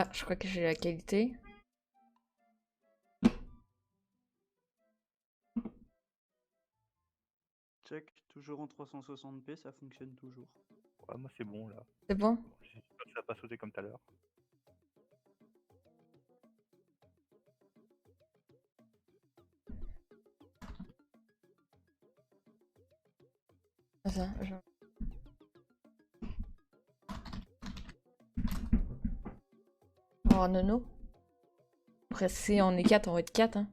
Ah, je crois que j'ai la qualité. Check, toujours en 360p, ça fonctionne toujours. Ouais, moi c'est bon là. C'est bon? J'espère que ça va pas sauter comme tout à l'heure. Attends, Oh, nono. Après, si on est 4, on va être 4, hein.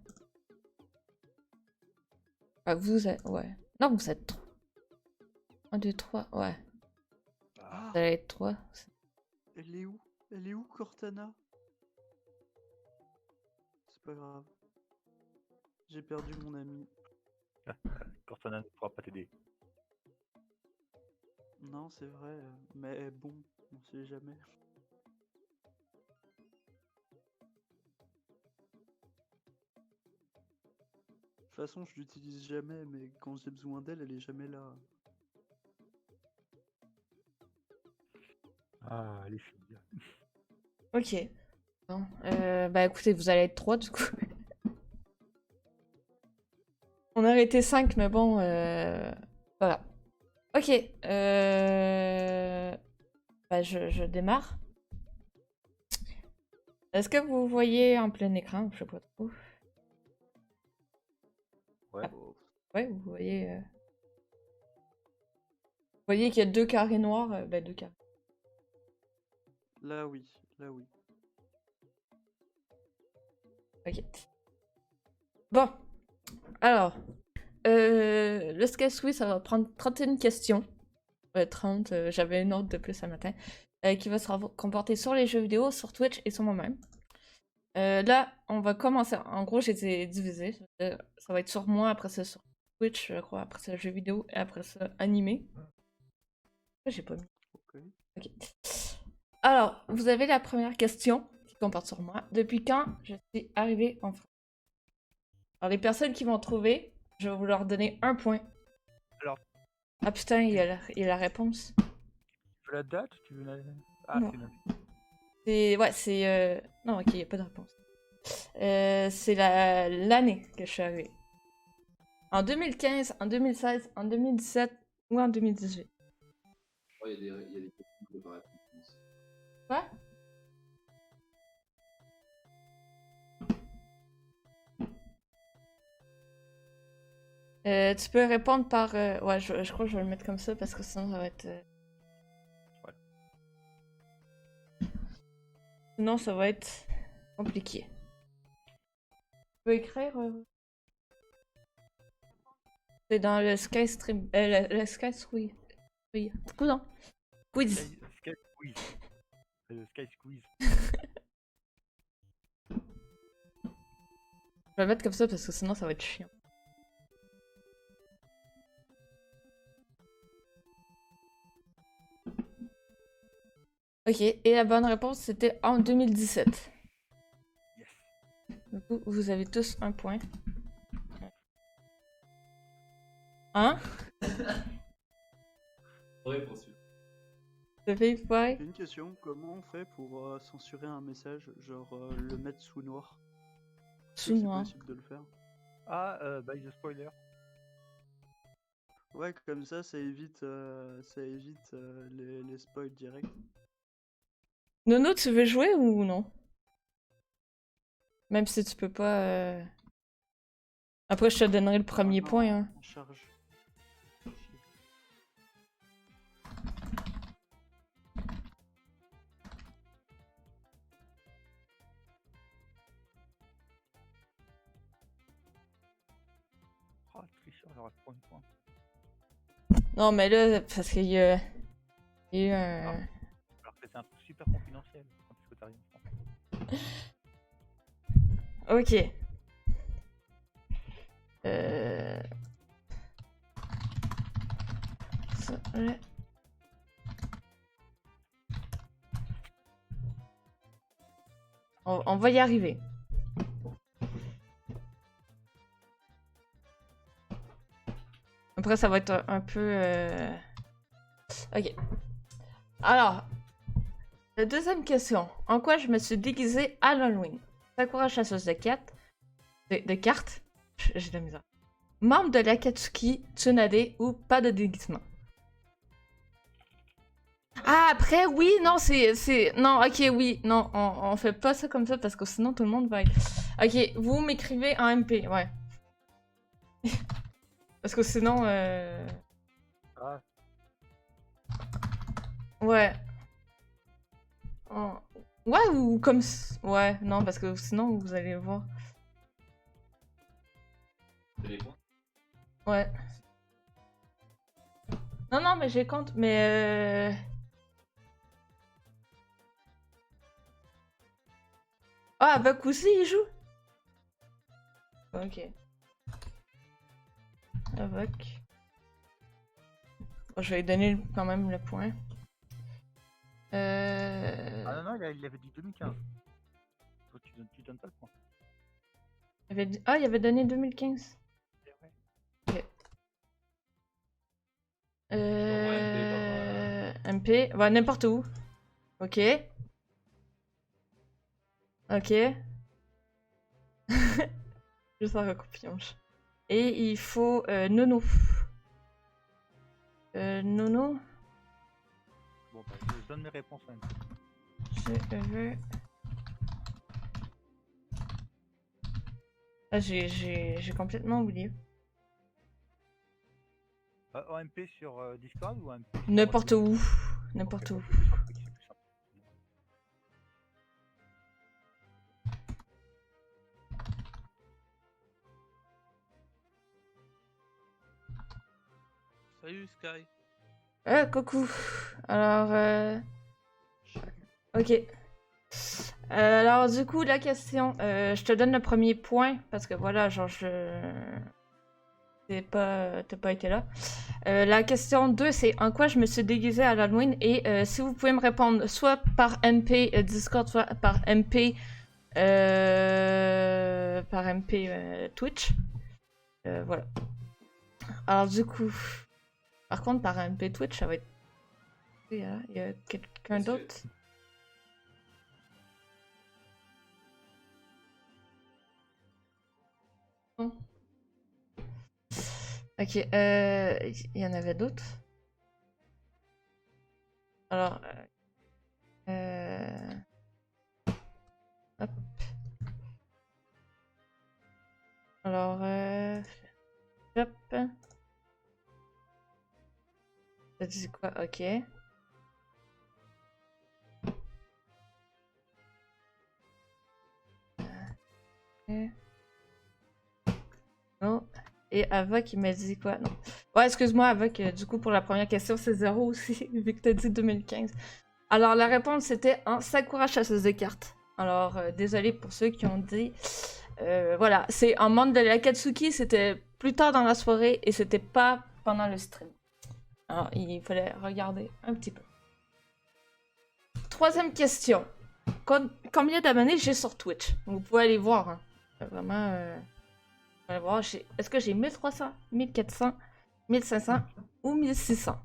Ah, vous êtes... Ouais. Non, vous êtes 3. 1, 2, 3, ouais. Ah, Vous allez être 3. elle est où? Elle est où, Cortana? C'est pas grave. J'ai perdu mon ami. Cortana ne pourra pas t'aider. Non, c'est vrai, mais bon, on sait jamais. De toute façon, je l'utilise jamais, mais quand j'ai besoin d'elle, elle est jamais là. Ah, les filles. Ok. Bon. Bah écoutez, vous allez être 3 du coup. On a arrêté 5, mais bon, voilà. Ok. Bah, je démarre. Est-ce que vous voyez en plein écran? Je sais pas trop. Ouais. Oh. Ouais, vous voyez... Vous voyez qu'il y a 2 carrés noirs? Bah, 2 carrés. Là, oui, là, oui. Ok. Bon. Alors. Le Sketch Quiz, ça va prendre 31 questions. 30, j'avais une autre de plus ce matin. Qui va se comporter sur les jeux vidéo, sur Twitch et sur moi-même. Là, on va commencer. En gros, j'ai été divisé. Ça va être sur moi, après ça sur Twitch, je crois. Après ça, jeux vidéo et après ça, animé. J'ai pas mis. Ok. Ok. Alors, vous avez la première question qui comporte sur moi. Depuis quand je suis arrivée en France? Alors, les personnes qui vont trouver, je vais vous leur donner 1 point. Alors. Ah putain, il y a la réponse. Tu veux la date? Tu veux la... Ah, Non. c'est noté. C'est... Ouais, c'est... Non, ok, il n'y a pas de réponse. C'est l'année que je suis arrivée. En 2015, en 2016, en 2017 ou en 2018. Oh, il y a des questions de réponse. Quoi? Tu peux répondre par... Ouais, je crois que je vais le mettre comme ça parce que sinon ça va être... Ouais. Sinon ça va être compliqué. Tu peux écrire... C'est dans le Sky Stream... le Sky Squeeze. Oui. Non. Quiz. Sky Squeeze. Sky Squeeze. Je vais le mettre comme ça parce que sinon ça va être chiant. Ok, et la bonne réponse c'était en 2017. Yes. Du coup, vous avez tous 1 point. Hein? Ouais, pour sûr. Ça fait pareil? J'ai une question, comment on fait pour censurer un message, genre le mettre sous noir? Sous C'est noir. possible de le faire? Ah, by the spoiler. Ouais, comme ça évite les spoils directs. Nono, tu veux jouer ou non? Même si tu peux pas... Après, je te donnerai le premier Non, point. Hein. en charge. Oh, le tricheur, j'aurais pas une point. Non, mais là, parce qu'il y a... Il y a eu un... Alors que c'est un truc super confidentiel quand est-ce que t'arrives en France. Ok. Ça, là. On va y arriver. Après, ça va être un peu... Ok. Alors, La deuxième question. En quoi je me suis déguisée à l'Halloween? Sakura chasseuse de cartes. De cartes? J'ai de la misère. Membre de l'Akatsuki, Tsunade ou pas de déguisement? Ah, après, oui, non, Non, ok, oui, non, on fait pas ça comme ça parce que sinon tout le monde va être... Ok, vous m'écrivez en MP, ouais. Parce que sinon... Ah, Ouais. Ouais, ou comme... Ouais, non, parce que sinon vous allez voir. C'est les points. Ouais. Non, non, mais j'ai compte, mais... Ah, avec aussi, il joue? Ok. Avec. Bon, je vais lui donner quand même le point. ah non, il avait dit 2015. Toi, tu donnes pas le point. Ah, il avait donné 2015. Eh ouais. MP, bah n'importe où. Ok. Ok. Je sens recoupillonge. Et il faut Nono. Nono. Bon, bah, je donne mes réponses en même temps. Je veux. Ah, j'ai complètement oublié. En MP sur Discord ou en MP sur N'importe Twitch? où. N'importe Ok, où. c'est plus simple, c'est plus simple. Salut Sky. Coucou. Alors, ok. Alors, du coup, la question, je te donne le premier point parce que voilà, genre, t'as pas été là. La question 2, c'est en quoi je me suis déguisée à l'Halloween et si vous pouvez me répondre soit par MP Discord, soit par MP Twitch. Voilà. Alors, du coup, par contre, par MP Twitch, ça va être. Il y a quelqu'un Est-ce que- d'autre? Non. Ok, il y en avait d'autres. Alors, hop. Alors, hop. Ça dit quoi? Ok. Ok. Non. Et Avok, il m'a dit quoi? Non. Ouais, excuse-moi, Avok, du coup, pour la première question, c'est 0 aussi, vu que t'as dit 2015. Alors, la réponse, c'était un Sakura chasseuse de cartes. Alors, désolé pour ceux qui ont dit... voilà, c'est un membre de l'Akatsuki, c'était plus tard dans la soirée, et c'était pas pendant le stream. Alors, il fallait regarder un petit peu. Troisième question. Combien d'abonnés j'ai sur Twitch? Vous pouvez aller voir. Hein. Vraiment... allez voir, est-ce que j'ai 1300, 1400, 1500 ou 1600?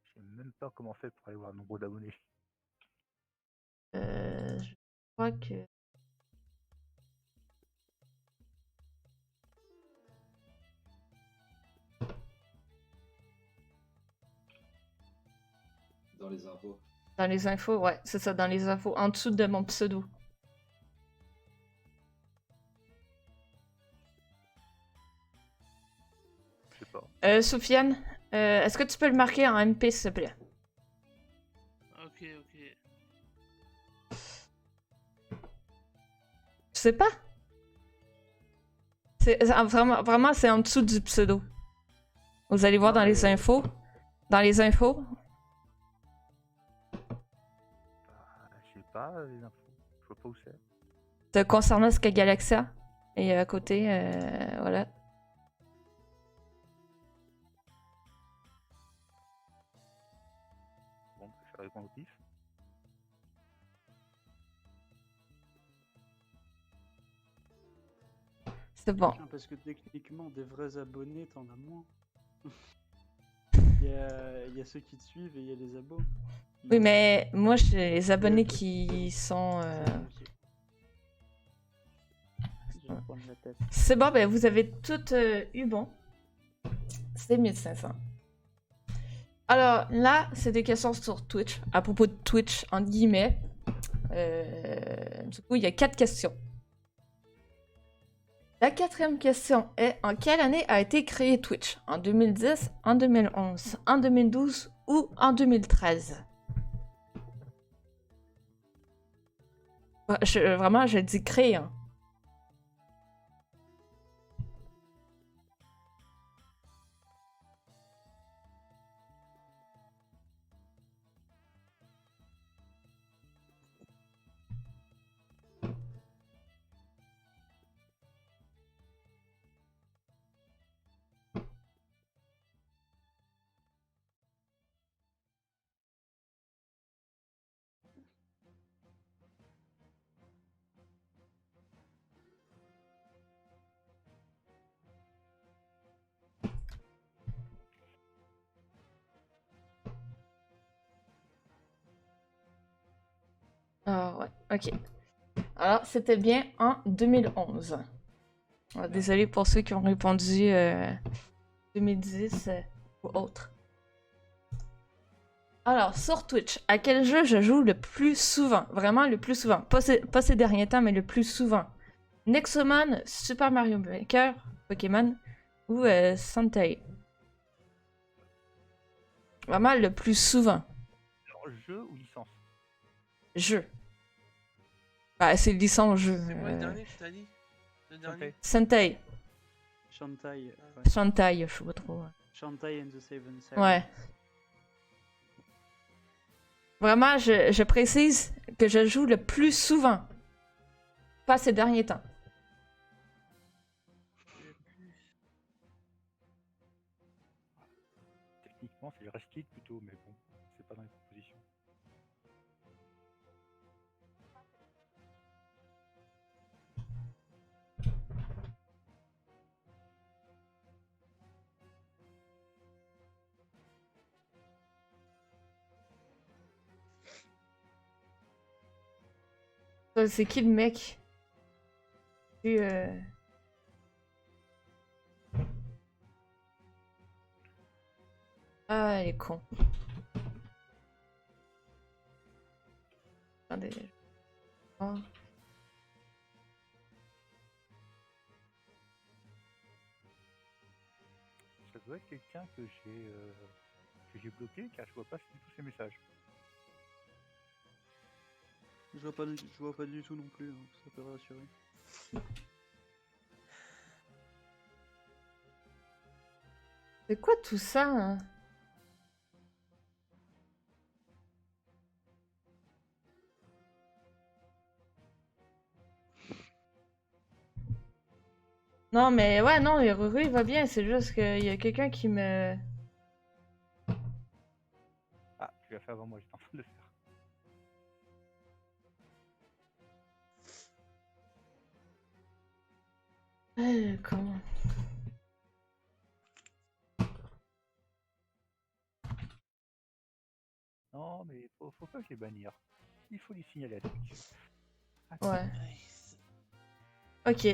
Je sais même pas comment faire pour aller voir le nombre d'abonnés. Je crois que... Dans les infos. Dans les infos, ouais, c'est ça, dans les infos, en dessous de mon pseudo. Je sais pas. Soufiane, est-ce que tu peux le marquer en MP, s'il te plaît? Ok, ok. Tu sais pas? Vraiment, c'est en dessous du pseudo. Vous allez voir Non, dans les mais- infos. Dans les infos. Je sais pas, les infos. Je vois pas où c'est. Concernant Sky Galaxia. Et à côté, voilà. Bon, je vais répondre au pif. C'est bon. Parce que techniquement, des vrais abonnés, t'en as moins. Il y a ceux qui te suivent et il y a les abos. Oui, mais moi, j'ai les abonnés je- qui sont... Je vais prendre la tête. C'est bon, ben vous avez toutes eu bon. C'est 1500. Alors là, c'est des questions sur Twitch. À propos de Twitch, entre guillemets. Du coup, il y a 4 questions. La 4e question est: en quelle année a été créé Twitch? En 2010, en 2011, en 2012 ou en 2013? Vraiment, je dis créé. Hein. Ah ouais, ok. Alors, c'était bien en 2011. Ah, désolé pour ceux qui ont répondu 2010 ou autre. Alors, sur Twitch, à quel jeu je joue le plus souvent? Vraiment le plus souvent. Pas ces derniers temps, mais le plus souvent. Nexomon, Super Mario Maker, Pokémon ou Sentai. Vraiment le plus souvent. Alors, jeu ou licence? Jeu. Bah, c'est licence jeu. C'est quoi le dernier que t'as dit? Le dernier? Sentai. Shantai. Ouais. Sentai, je sais pas trop. Shantai and the Seven Seven. Ouais. Vraiment, je précise que je joue le plus souvent. Pas ces derniers temps. Techniquement, c'est le Restit plutôt, mais bon, c'est pas dans les propositions. C'est qui le mec? Tu, Ah, il est con. Attendez. Oh. Ça doit être quelqu'un que j'ai bloqué car je vois pas du tout ses messages. Je vois pas du tout non plus, hein, ça peut rassurer. C'est quoi tout ça? Hein? Non, mais ouais, non, Ruru, il va bien. C'est juste qu'il y a quelqu'un qui me... Ah, tu l'as fait avant moi, j'étais en train de le faire. Comment? Non, mais faut pas les bannir. Il faut les signaler à Twitch. Ouais. Ok,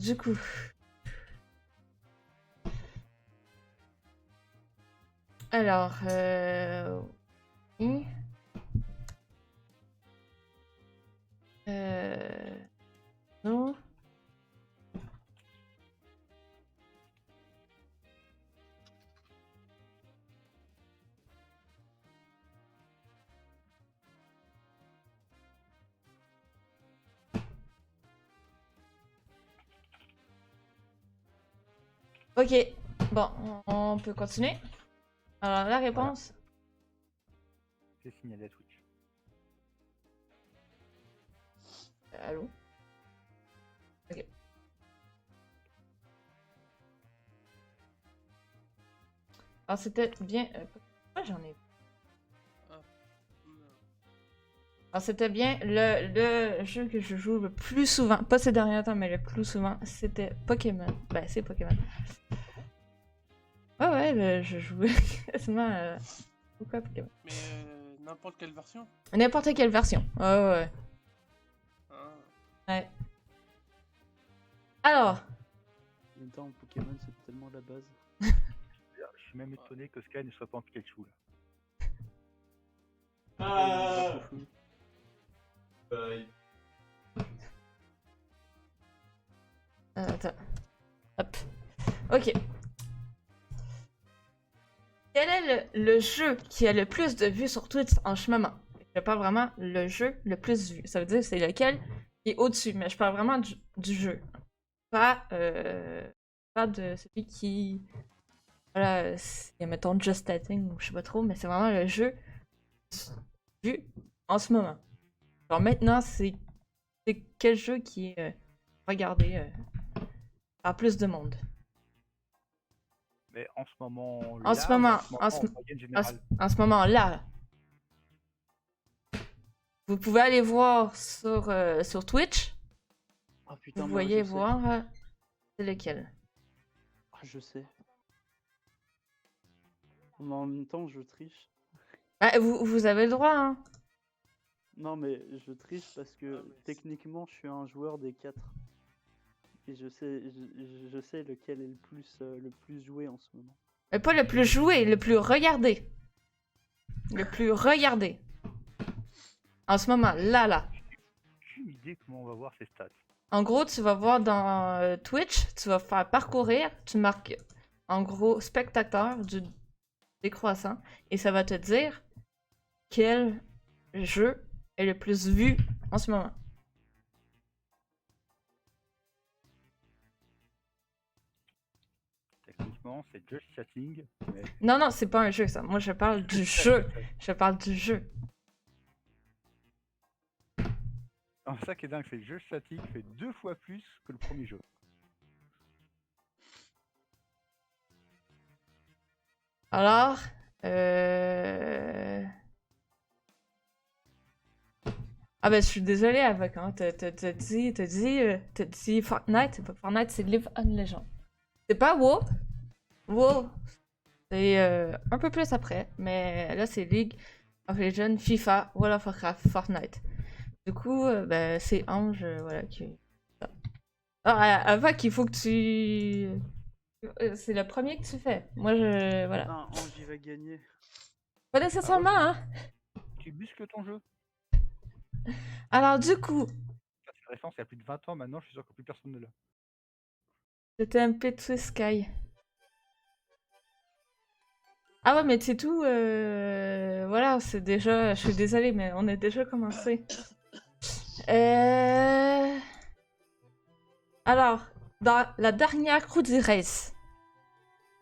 du coup... Alors, oui. Non. Ok, bon, on peut continuer. Alors, la réponse... C'est signalé à Twitch. Allô? Ok. Alors, c'était bien... pourquoi j'en ai... Ah, non. Alors, c'était bien le jeu que je joue le plus souvent, pas ces derniers temps, mais le plus souvent, c'était Pokémon. Ben, c'est Pokémon. Ouais, je jouais quasiment beaucoup à Pokémon. Mais n'importe quelle version. N'importe quelle version. Ouais. Hein. Ouais. Alors, En même temps, Pokémon, c'est tellement la base. Je suis même étonné que Sky ne soit pas en Pikachu là. Ah Fou. Bye. attends. Hop. Ok. Quel est le jeu qui a le plus de vues sur Twitch en ce moment? Je parle vraiment le jeu le plus vu. Ça veut dire c'est lequel qui est au-dessus, mais je parle vraiment du jeu. Pas de celui qui... Voilà, c'est, mettons, Just Chatting ou je sais pas trop, mais c'est vraiment le jeu vu en ce moment. Alors maintenant, c'est quel jeu qui est regardé par plus de monde? Mais en ce moment. En ce moment, en moyenne générale. En ce moment-là. Vous pouvez aller voir sur Twitch. Ah putain, Vous moi, voyez je sais. voir c'est lequel. Ah, je sais. Mais en même temps, je triche. Ah, vous avez le droit, hein. Non, mais je triche parce que techniquement, je suis un joueur des 4. Et je sais lequel est le plus joué en ce moment. Mais pas le plus joué, le plus regardé. Le plus regardé. En ce moment, là. Aucune idée comment on va voir ces stats. En gros, tu vas voir dans Twitch, tu vas faire parcourir, tu marques en gros spectateur du décroissant et ça va te dire quel jeu est le plus vu en ce moment. Techniquement, c'est Just Chatting. Mais... Non, c'est pas un jeu ça. Moi, je parle du jeu. Je parle du jeu. Non, ça qui est dingue, c'est que Just Chatting fait 2 fois plus que le premier jeu. Alors, ah ben, je suis désolée, avec, hein. T'as dit Fortnite. Fortnite, c'est Live on Legend. C'est pas WoW. WoW, c'est un peu plus après. Mais là, c'est League of Legends, FIFA, World of Warcraft, Fortnite. Du coup, ben, c'est Ange, voilà, qui... Alors, avec, il faut que tu... C'est le premier que tu fais. Moi, voilà. Putain, Ange, il va gagner. Pas nécessairement, hein. Tu muscles ton jeu. Alors, du coup, C'est récent, c'est il y a plus de 20 ans maintenant, je suis sûr que plus personne ne l'a. c'était un Petri Sky. Ah ouais, mais c'est tout. Voilà, c'est déjà... Je suis désolée, mais on a déjà commencé. Alors, dans la dernière Crew du Race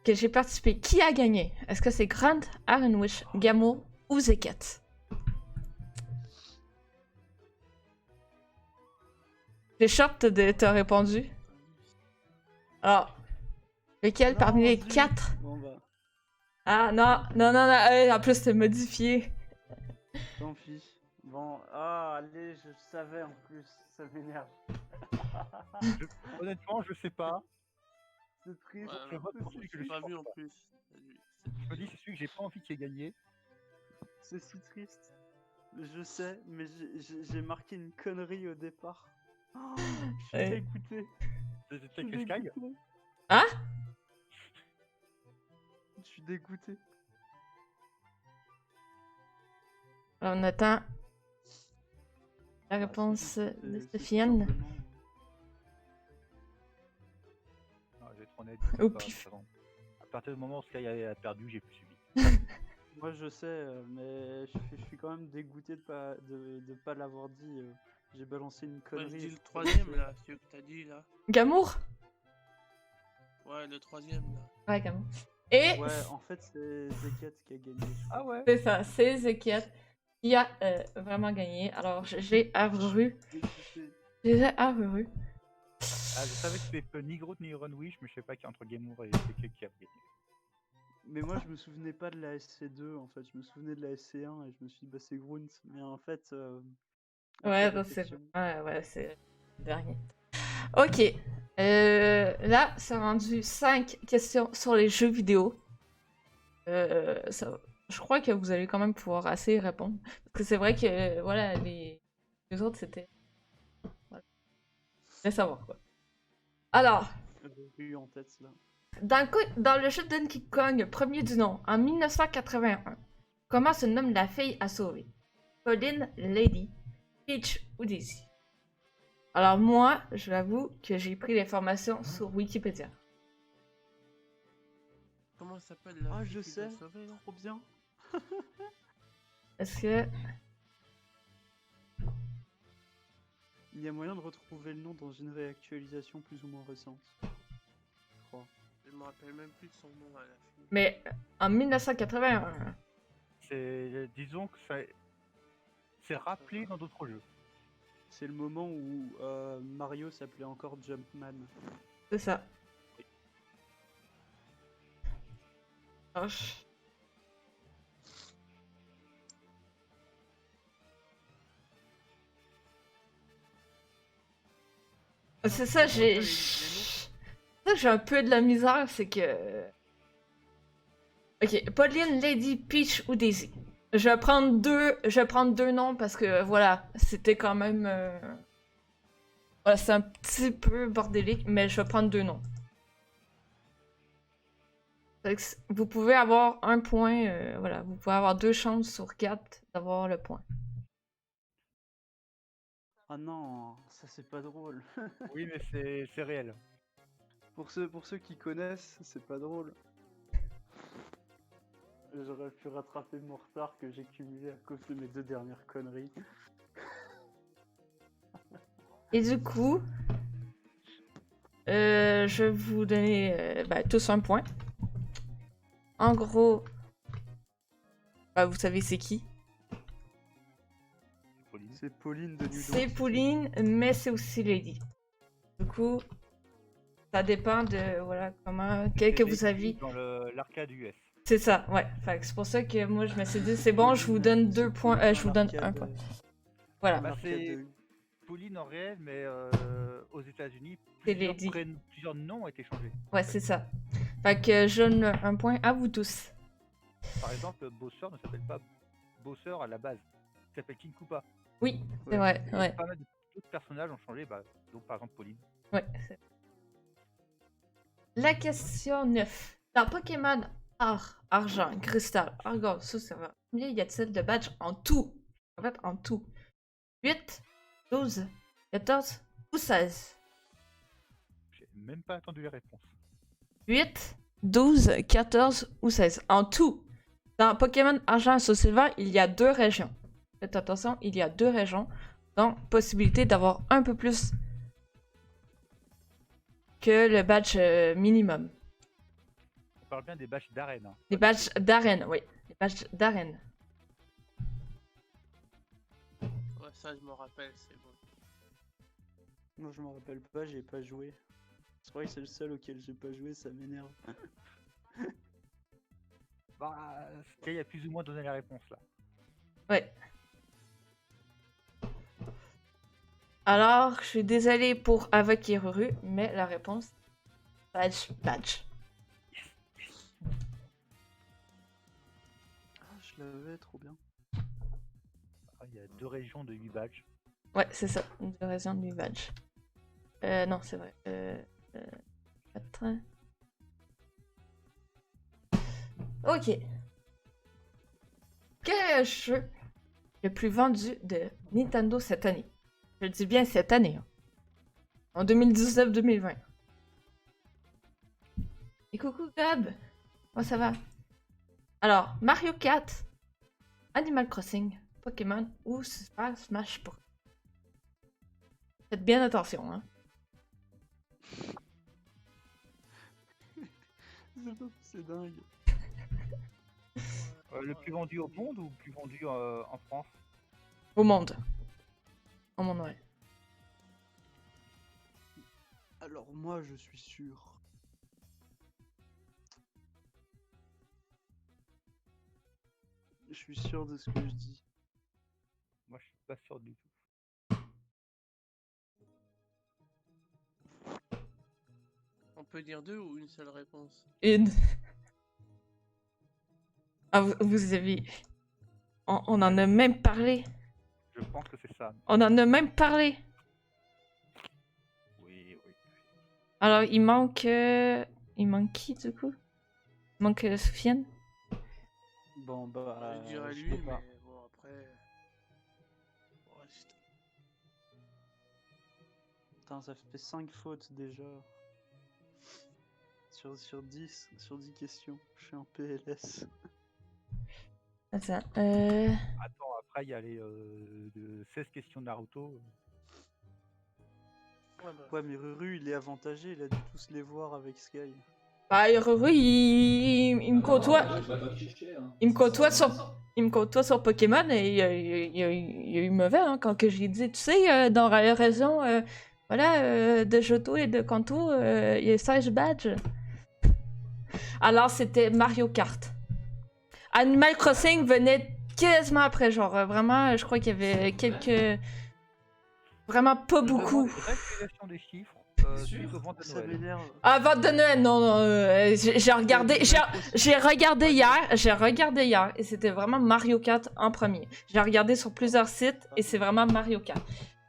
que j'ai participé, qui a gagné? Est-ce que c'est Grant, Ironwish, Gamo ou Zeket? J'ai short de t'as répondu. Alors, lequel Non, parmi les zut. 4? Bon bah, Ah non, en plus c'est modifié. tant pis. Bon, allez, je savais en plus, ça m'énerve. Honnêtement, je sais pas. C'est triste. Ouais, Je vote pour je celui que l'ai je pas supporte vu en pas. plus. Je me dis, c'est celui que j'ai pas envie qu'il ait gagné. C'est si triste. Je sais, mais j'ai marqué une connerie au départ. Oh, je suis Ouais. dégoûté. C'était que Sky. Ah? Je suis dégoûté. Alors, on attend la Ah, réponse c'est de juste, c'est Stéphane. simplement- Non, je vais être honnête. Au pas, pif. pardon. À partir du moment où Sky a perdu, j'ai plus suivi. Moi je sais, mais je suis quand même dégoûté de pas l'avoir dit. J'ai balancé une Moi, connerie. je dis le troisième là, celui que t'as dit là. Gamour? Ouais, le troisième là. Ouais, Gamour. Et Ouais, en fait c'est Zeket qui a gagné. Ah ouais. c'est ça, c'est Zeket qui a vraiment gagné. Alors, j'ai Arru. Dégoûté. J'ai Arru. Ah, je savais que c'était ni Groot ni Ironwish, mais je sais pas qui entre Gamour et Sky qui a gagné. Mais moi je me souvenais pas de la SC2 en fait, je me souvenais de la SC1 et je me suis dit bah c'est Grunt. Mais en fait Ouais, Après non, c'est... réflexion. Ouais, c'est le dernier. Ok. Là, c'est rendu 5 questions sur les jeux vidéo. Je crois que vous allez quand même pouvoir assez y répondre. Parce que c'est vrai que, voilà, les autres, c'était... Voilà. Je voulais savoir, quoi. Alors, J'ai eu en tête là. dans le jeu Donkey Kong, premier du nom, en 1981, comment se nomme la fille à sauver? Pauline, Lady, Peach ou Daisy? Alors moi, je l'avoue que j'ai pris l'information sur Wikipédia. Comment ça s'appelle la Ah, fille je qui doit sais. sauver, là Trop bien. Est-ce que... Il y a moyen de retrouver le nom dans une réactualisation plus ou moins récente. Je crois. Je me rappelle même plus de son nom à la fille. Mais en 1981, Disons que c'est rappelé dans d'autres jeux. C'est le moment où Mario s'appelait encore Jumpman. c'est ça. Oh, je- C'est ça, j'ai... C'est ça que j'ai un peu de la misère, c'est que... Ok, Pauline, Lady, Peach ou Daisy. Je vais prendre deux noms parce que, voilà, c'était quand même... Voilà, c'est un petit peu bordélique, mais je vais prendre deux noms. Fait que vous pouvez avoir un point, voilà, vous pouvez avoir 2 chances sur 4 d'avoir le point. Ah non, ça c'est pas drôle. Oui, mais c'est réel. Pour ceux qui connaissent, c'est pas drôle. J'aurais pu rattraper mon retard que j'ai cumulé à cause de mes 2 dernières conneries. Et du coup, je vais vous donner tous un point. En gros, vous savez c'est qui? Pauline. C'est Pauline de New C'est Donk. Pauline, mais c'est aussi Lady. Du coup, ça dépend de voilà comment quel que vous avez. Dans l'arcade US. C'est ça, ouais. Fait que c'est pour ça que moi je me suis dit c'est bon, je vous donne 2 points, je vous donne un point. Voilà, Bah, L'arcade c'est de- Pauline en réel, mais aux États-Unis, C'est Lady. plusieurs noms ont été changés. Ouais, c'est ça. Fait que je donne un point à vous tous. Par exemple, Bowser ne s'appelle pas Bowser à la base. Il s'appelle King Koopa. Oui, c'est Ouais. vrai, Et ouais. pas mal d'autres personnages ont changé, donc par exemple Pauline. Ouais. La question 9. Dans Pokémon Argent, Cristal, Argent, ça va. Combien y a-t-il de badges en tout? En fait, en tout. 8, 12, 14 ou 16? J'ai même pas attendu les réponses. 8, 12, 14 ou 16. En tout. Dans Pokémon Argent et Soul Silver, il y a 2 régions. Faites attention, il y a 2 régions. Donc, possibilité d'avoir un peu plus que le badge minimum. On parle bien des badges d'arène. Hein. Les badges d'arène, oui. Les badges d'arène. Ouais, ça, je me rappelle, c'est bon. Moi je m'en rappelle pas, j'ai pas joué. C'est vrai que c'est le seul auquel j'ai pas joué, ça m'énerve. Il y a plus ou moins donné la réponse là. Ouais. Alors, je suis désolée pour Avok et Ruru, mais la réponse, badge. Ah, je l'avais, trop bien. Il y a 2 régions de 8 badges. Ouais, c'est ça, une raison du badge. Non, c'est vrai. 4. Ok. Quel est le jeu le plus vendu de Nintendo cette année? Je dis bien cette année. Hein. En 2019-2020. Et coucou Gab! Comment ça va? Alors, Mario Kart, Animal Crossing, Pokémon ou Super Smash Bros. Faites bien attention, hein. C'est dingue. Le plus vendu au monde ou le plus vendu en France? Au monde. Au monde, ouais. Alors moi je suis sûr. Je suis sûr de ce que je dis. Moi je suis pas sûr du tout. peut dire 2 ou une seule réponse? Une. Ah, vous avez... On en a même parlé. Je pense que c'est ça. On en a même parlé. Oui, oui. Alors, il manque... Il manque qui, du coup? Il manque Soufiane? Bon, bah. Je dirais je lui, l'ai mais pas. bon, après. Ouais, Putain, ça fait 5 fautes déjà. Sur 10 questions. Je suis en PLS. Attends, Attends, après, il y a les 16 questions de Naruto. Ouais, bah, Ouais, mais Ruru, il est avantagé. Il a dû tous les voir avec Sky. Bah, Ruru, il me côtoie. Ouais, je l'ai pas triché, hein. Il me côtoie sur... Il me côtoie sur Pokémon et il a eu mauvais hein, quand que j'ai dit, tu sais, dans la région voilà, de Johto et de Kanto, il y a 16 badges. Alors c'était Mario Kart. Animal Crossing venait quasiment après, genre vraiment, je crois qu'il y avait quelques... Vraiment pas beaucoup. Réactualisation des chiffres suite au vent de Ça Noël. m'énerve. Ah, vente de Noël, non, non, j'ai regardé, j'ai regardé hier, et c'était vraiment Mario Kart en premier. J'ai regardé sur plusieurs sites, et c'est vraiment Mario Kart.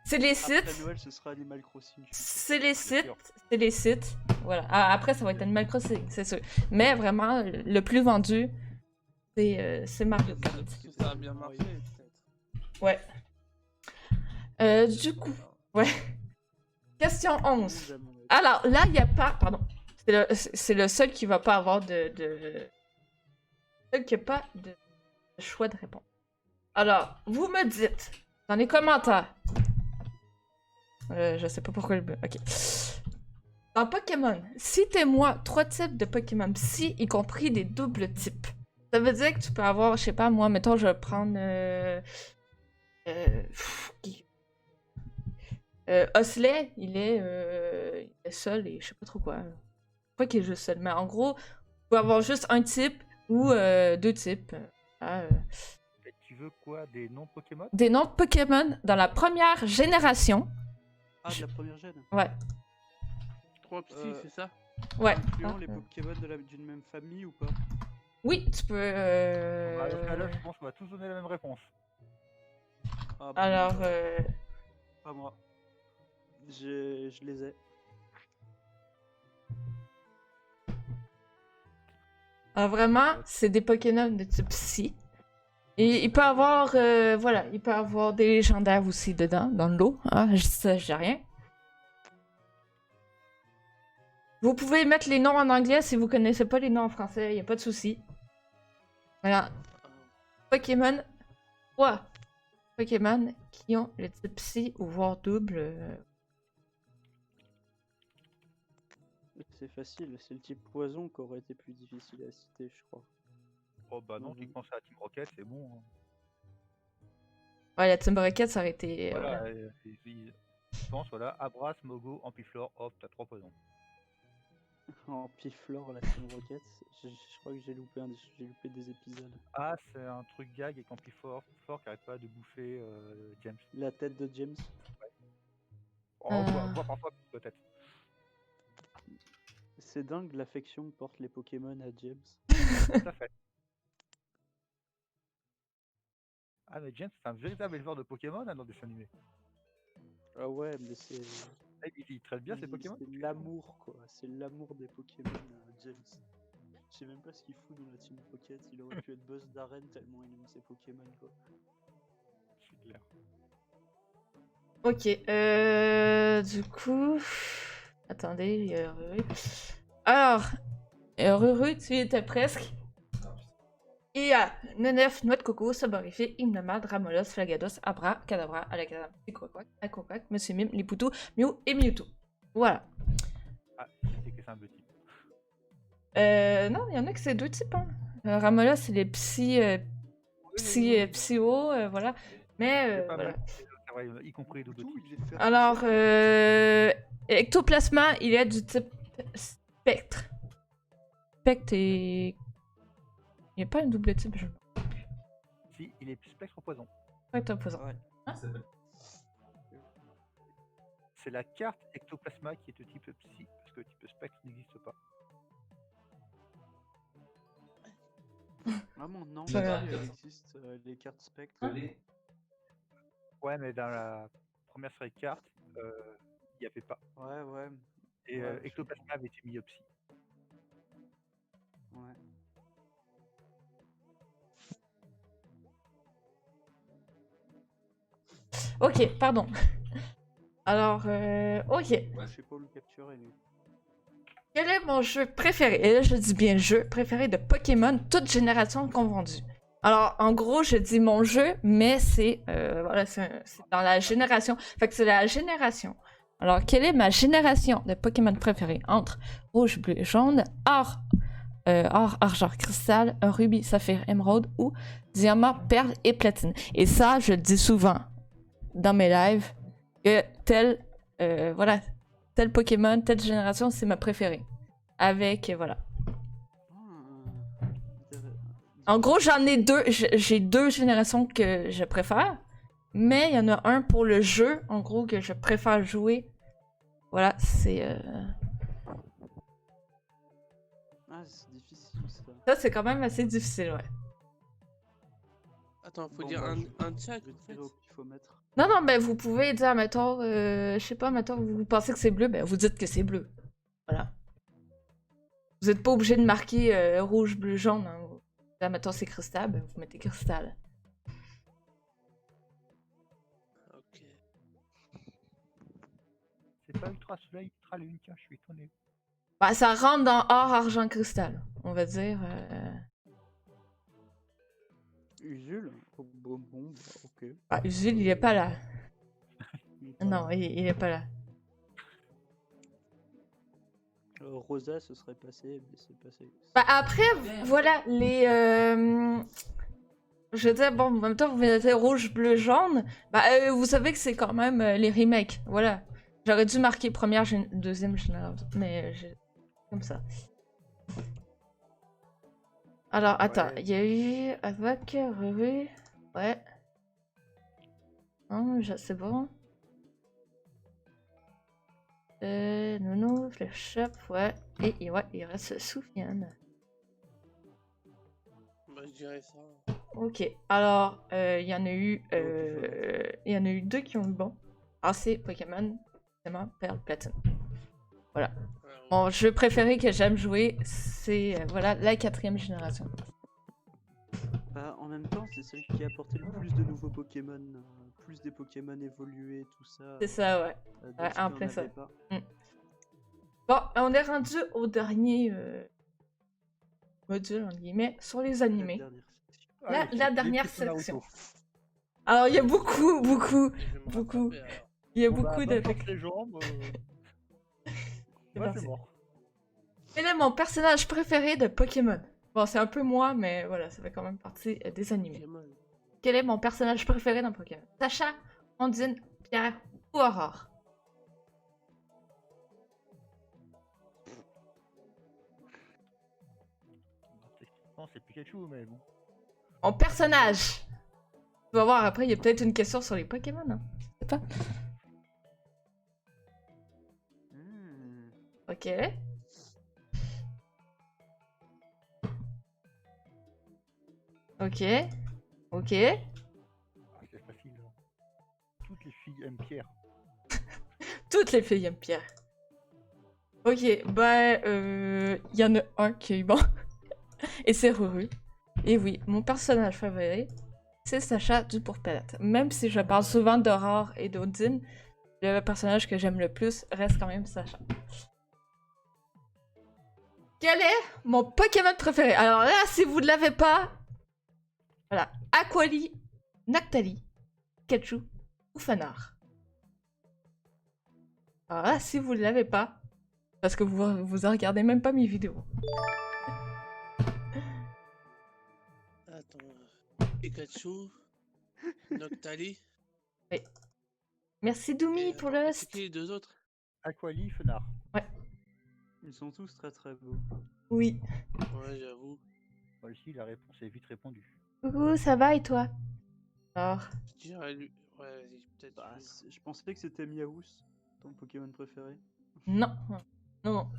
C'est les Après sites, Noël, ce sera Animal Crossing. c'est les sites, voilà. Ah, après, ça va être Animal Crossing, c'est sûr. Mais vraiment, le plus vendu, c'est Mario Kart. parce que ça a bien marché, peut-être. Ouais. Du coup, ouais. Question 11. Alors, là, il n'y a pas... Pardon. C'est le seul qui va pas avoir de... Seul qui n'a pas de choix de réponse. Alors, vous me dites, dans les commentaires... je sais pas pourquoi... Ok. Dans Pokémon, citez-moi 3 types de Pokémon Psy, y compris des doubles types. Ça veut dire que tu peux avoir, je sais pas, moi, mettons, je vais prendre... Osley, il est seul et je sais pas trop quoi. Je crois qu'il est juste seul, mais en gros, tu peux avoir juste un type ou 2 types. Et tu veux quoi? Des noms Pokémon? Des noms de Pokémon dans la première génération. Ah, de la première gêne. Ouais, 3 psy, c'est ça? ouais. Incluant les Pokémon d'une même famille ou pas? Oui, tu peux... Bah, dans ce cas-là, je pense qu'on va tous donner la même réponse. Ah, bon, Alors, pas moi. Je les ai. vraiment, c'est des Pokémon de type Psy. Et il peut avoir, voilà, il peut avoir des légendaires aussi dedans, dans le lot. Hein, je dis rien. Vous pouvez mettre les noms en anglais si vous connaissez pas les noms en français, il n'y a pas de souci. Voilà. Pokémon 3. Pokémon qui ont le type Psy ou voire double. C'est facile, c'est le type poison qui aurait été plus difficile à citer, je crois. Oh bah non, tu penses à Team Rocket, c'est bon. Hein. Ouais, la Team Rocket, ça aurait été... Voilà, je pense, voilà, Abras, Mogo, Ampiflore, hop, t'as 3 poisons. En Piflore, la Team Rocket, je crois que j'ai loupé des épisodes. Ah, c'est un truc gag avec Ampiflore qui arrête pas de bouffer James. La tête de James. Oh, voire parfois peut-être. C'est dingue l'affection que portent les Pokémon à James. Tout à fait. Ah mais James, c'est un véritable éleveur de Pokémon hein, dans des dessins animés. Ah ouais, mais c'est... Ah, il traite bien ses Pokémon. C'est l'amour, quoi. C'est l'amour des Pokémon, James. Je sais même pas ce qu'il fout dans la Team Rocket. Il aurait pu être boss d'arène tellement il aime ses Pokémon, quoi. C'est clair. Ok, du coup... Attendez, alors, Ruru, tu y étais presque. Il y a Nenef, Noix de Coco, Saborifié, Hymnomad, Ramolos, Flagados, Abra, Kadabra, Alakazam, Tikroquac, Akokak, Monsieur Mime, Liputo, Mew et Mewtwo. Voilà. Ah, c'est que c'est un petit. Non, il y en a que c'est 2 types. Hein. Ramolos, c'est les psy-haut, voilà. Mais, Pas voilà. mal. C'est vrai, y compris double type. Alors, Ectoplasma, il est du type spectre. Spectre et... Il n'y a pas un double type, je... Si, il est spectre poison. Spectre poison. Ouais. Hein? C'est la carte Ectoplasma qui est de type Psy, parce que le type Spectre n'existe pas. Vraiment, non, C'est pas si, grave. elle existe, les cartes spectres. Ouais, mais dans la première série de cartes, il n'y avait pas. Ouais, ouais, Et Ouais, je- Ectoplasma avait été mis au Psy. ouais. Ok, pardon. Alors, ok. Je sais pas où le capturer, lui. Quel est mon jeu préféré? Et là, je dis bien jeu préféré de Pokémon, toute génération confondue. Alors, en gros, je dis mon jeu, mais c'est voilà, c'est dans la génération. Fait que c'est la génération. Alors, quelle est ma génération de Pokémon préférée entre rouge, bleu, jaune, or, argent, cristal, rubis, saphir, émeraude ou diamant, perle et platine? Et ça, je le dis souvent dans mes lives que voilà, tel Pokémon, telle génération, c'est ma préférée. Avec, voilà. Ah, En gros, j'en ai deux. J'ai deux générations que je préfère. Mais il y en a un pour le jeu, en gros, que je préfère jouer. Voilà, c'est. Ah, c'est difficile ça. Ça, c'est quand même assez difficile, ouais. Attends, faut Bon, dire bah, un chat, Je vais en fait. tirer au pifomètre. Non, non, mais vous pouvez dire, mettons, je sais pas, mettons, vous pensez que c'est bleu, ben vous dites que c'est bleu. Voilà. Vous êtes pas obligé de marquer rouge, bleu, jaune. Hein. Là, mettons, c'est cristal, ben vous mettez cristal. Ok. C'est pas Ultra Soleil, Ultra Lune, tiens, je suis étonné. Bah, ça rentre dans or, argent, cristal. On va dire. Usul bon, bah, ok. Ah, Usul, il est pas là. Il est pas Non, là. il est pas là. Rosa, ce serait passé, mais c'est passé. Bah, après, voilà, les. Je veux dire, bon, en même temps, vous mettez rouge, bleu, jaune. Bah, vous savez que c'est quand même les remakes. Voilà. J'aurais dû marquer première, deuxième génération. Mais j'ai. Comme ça. Alors, attends, Ouais. il y a eu. Avec. Revue. Ouais. Non, c'est bon. Nounou, le shop, ouais. Et ouais, il reste Soufiane. Bah, je dirais ça. Ok, alors il y en a eu, il y en a eu deux qui ont eu bon. Alors c'est Pokémon, Diamant, Perle, Platine. Voilà. Alors, Mon jeu préféré que j'aime jouer, c'est voilà la 4e génération. Bah, en même temps, c'est celle qui a apporté le plus de nouveaux Pokémon, plus des Pokémon évolués, tout ça. C'est ça, ouais. D'autres Ouais, qui en en plein ça. avaient pas. Bon, on est rendu au dernier module, entre guillemets, sur les La animés. dernière section. La les dernière petits Naruto. section. Alors il y a beaucoup, je vais me beaucoup. rattraper, alors. Il y a Bon, bah, beaucoup bonne de... chance les jambes. C'est Moi, parti. c'est mort. Quel est mon personnage préféré de Pokémon? Bon, c'est un peu moi, mais voilà, ça fait quand même partie des animés. Pokémon. Quel est mon personnage préféré dans Pokémon? Sacha, Ondine, Pierre ou Aurore? Non, c'est Pikachu, mais bon. Mon personnage! Tu vas voir, après, il y a peut-être une question sur les Pokémon. Hein. Je sais pas. Hmm. Ok. Ok. Ok. Ah, c'est facile. Hein. Toutes les filles aiment Pierre. Toutes les filles aiment Pierre. Ok, bah, il y en a un qui est bon. Et c'est Ruru. Et oui, mon personnage favori, c'est Sacha du Pourpalette. Même si je parle souvent d'Aurore et d'Odine, le personnage que j'aime le plus reste quand même Sacha. Quel est mon Pokémon préféré? Alors là, si vous ne l'avez pas, voilà, Aquali, Noctali, Pikachu ou Fanar. Alors là, si vous ne l'avez pas, parce que vous en regardez même pas mes vidéos. Attends. Pikachu. Noctali. Merci Doumi Et pour attends, le c'est qui les deux autres? Aquali, Fenard. Ils sont tous très très beaux. Oui. Ouais, j'avoue. Moi aussi, la réponse est vite répondue. Coucou, ça va et toi? Alors, Je dirais lui. Ouais, vas-y, peut-être Bah, lui. je pensais que c'était Miaous. Ton Pokémon préféré? Non. Non, non.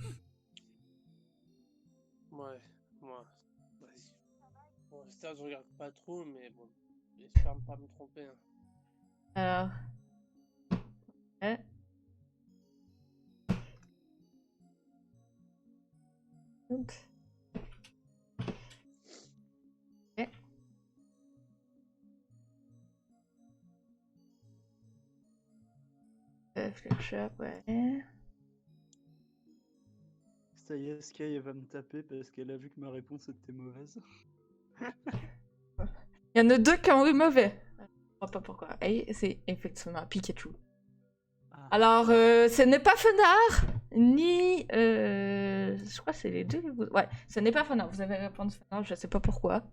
Ouais, moi. Vas-y. Bon, ça, je regarde pas trop, mais bon. J'espère pas me tromper. Hein. Alors. Ouais. Hop. Ok. Flipshop, ouais. Ça y est, Sky elle va me taper parce qu'elle a vu que ma réponse était mauvaise. Il y en a deux qui ont eu mauvais. Je vois pas pourquoi. Et c'est effectivement Pikachu. Ah. Alors, ce n'est pas Fenard, ni... je crois que c'est les deux. Ouais, ce n'est pas Fenard. Vous avez répondu Fenard, je sais pas pourquoi.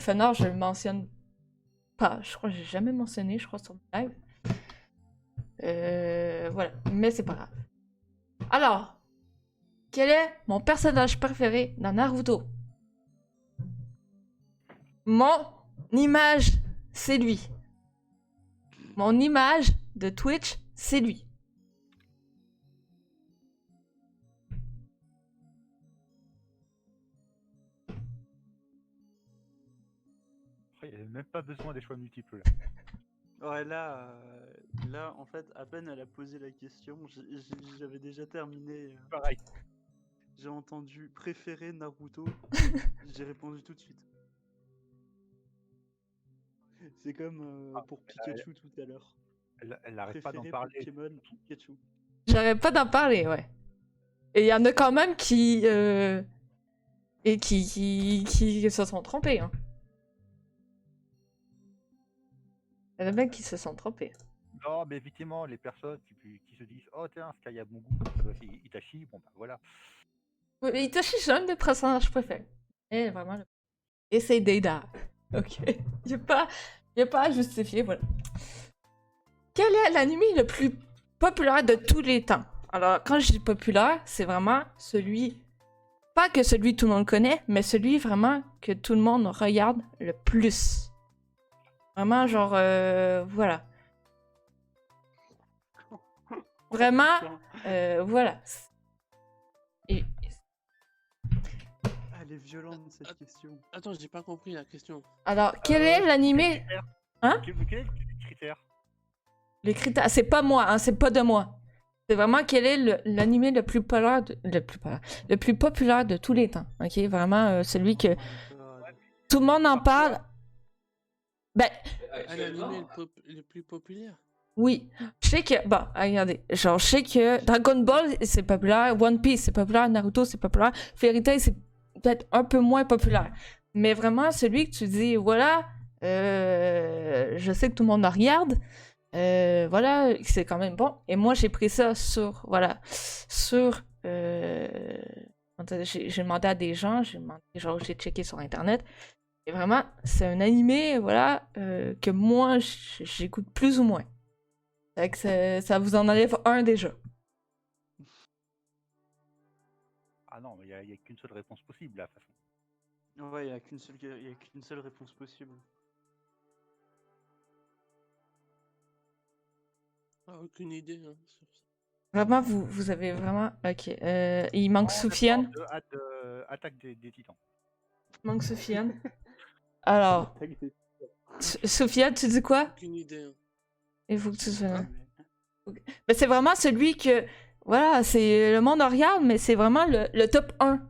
Fenard, je le mentionne pas. Je crois que j'ai jamais mentionné, je crois, sur mon live. Voilà, mais c'est pas grave. Alors, quel est mon personnage préféré dans Naruto? Mon image, c'est lui. Mon image de Twitch, c'est lui. Il n'y a même pas besoin des choix multiples là. Ouais, là, en fait, à peine elle a posé la question, j'avais déjà terminé. Pareil. J'ai entendu préférer Naruto, j'ai répondu tout de suite. C'est comme pour Pikachu tout à l'heure. Elle n'arrête pas d'en Préféré parler. Pokémon Pikachu. J'arrête pas d'en parler, ouais. Et il y en a quand même qui... et qui se sont trompés, hein. Il y en a même qui se sont trompés. Non, mais effectivement, les personnes qui se disent oh tiens, Sky a bon goût, ça doit être Itachi, bon bah voilà. Oui, mais Itachi, c'est un des personnages préférés. Et vraiment... Et c'est Deida. Ok. Il n'y a pas à justifier, voilà. Quel est l'anime le plus populaire de tous les temps? Alors, quand je dis populaire, c'est vraiment celui... Pas que celui que tout le monde connaît, mais celui vraiment que tout le monde regarde le plus. Vraiment, genre... voilà. Vraiment, voilà. Et... Ah, elle est violente cette question. Attends, j'ai pas compris la question. Alors, quel est l'animé... Hein? Quel est le critère? Les critères, c'est pas moi, hein, c'est pas de moi. C'est vraiment quel est l'animé le plus populaire, le plus populaire de tous les temps. Ok, vraiment celui que tout le monde en parle. Ben, Un animé le plus populaire? oui, je sais que bon, regardez, genre je sais que Dragon Ball c'est populaire, One Piece c'est populaire, Naruto c'est populaire, Fairy Tail c'est peut-être un peu moins populaire. Mais vraiment celui que tu dis voilà, je sais que tout le monde en regarde. Voilà, c'est quand même bon. Et moi, j'ai pris ça sur, voilà, sur, j'ai demandé à des gens, j'ai checké sur Internet. Et vraiment, c'est un animé, voilà, que moi, j'écoute plus ou moins. Fait que ça vous en enlève un déjà. Ah non, il n'y a qu'une seule réponse possible, là, de toute façon. Ouais, il n'y a qu'une seule réponse possible. Ah, aucune idée. Hein, sur ça. Vraiment, vous avez vraiment... Ok. Il manque Soufiane. Attaque des titans. Il manque Soufiane. Alors, Soufiane, tu dis quoi? Aucune idée. Hein. Il faut que tu sois là. Mais c'est vraiment celui que... Voilà, c'est le monde en regarde, mais c'est vraiment le top 1.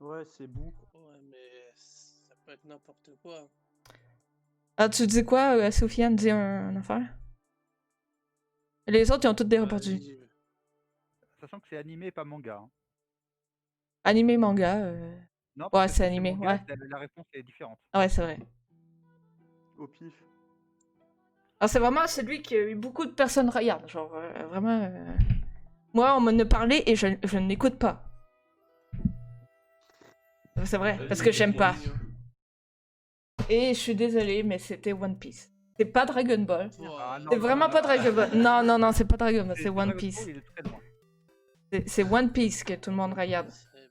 Ouais, c'est Bou. Ouais, mais ça peut être n'importe quoi. Ah, tu dis quoi, Soufiane? Dis un affaire? Les autres, ils ont toutes des répondu. Sachant que c'est animé, pas manga. Hein. Animé, manga. Non, Ouais, parce que c'est si animé, manga, ouais. La réponse est différente. Ah ouais, c'est vrai. Au pif. Alors, c'est vraiment celui que beaucoup de personnes regardent. Genre, vraiment... Moi, on m'en a parlé et je ne l'écoute pas. C'est vrai, parce que j'aime pas. Et je suis désolée, mais c'était One Piece. C'est pas Dragon Ball. Ah, non, C'est vraiment pas Dragon Ball. Non, non, non, c'est pas Dragon Ball, c'est One Dragon Piece. Ball, il est très loin. C'est One Piece que tout le monde regarde. C'est bon.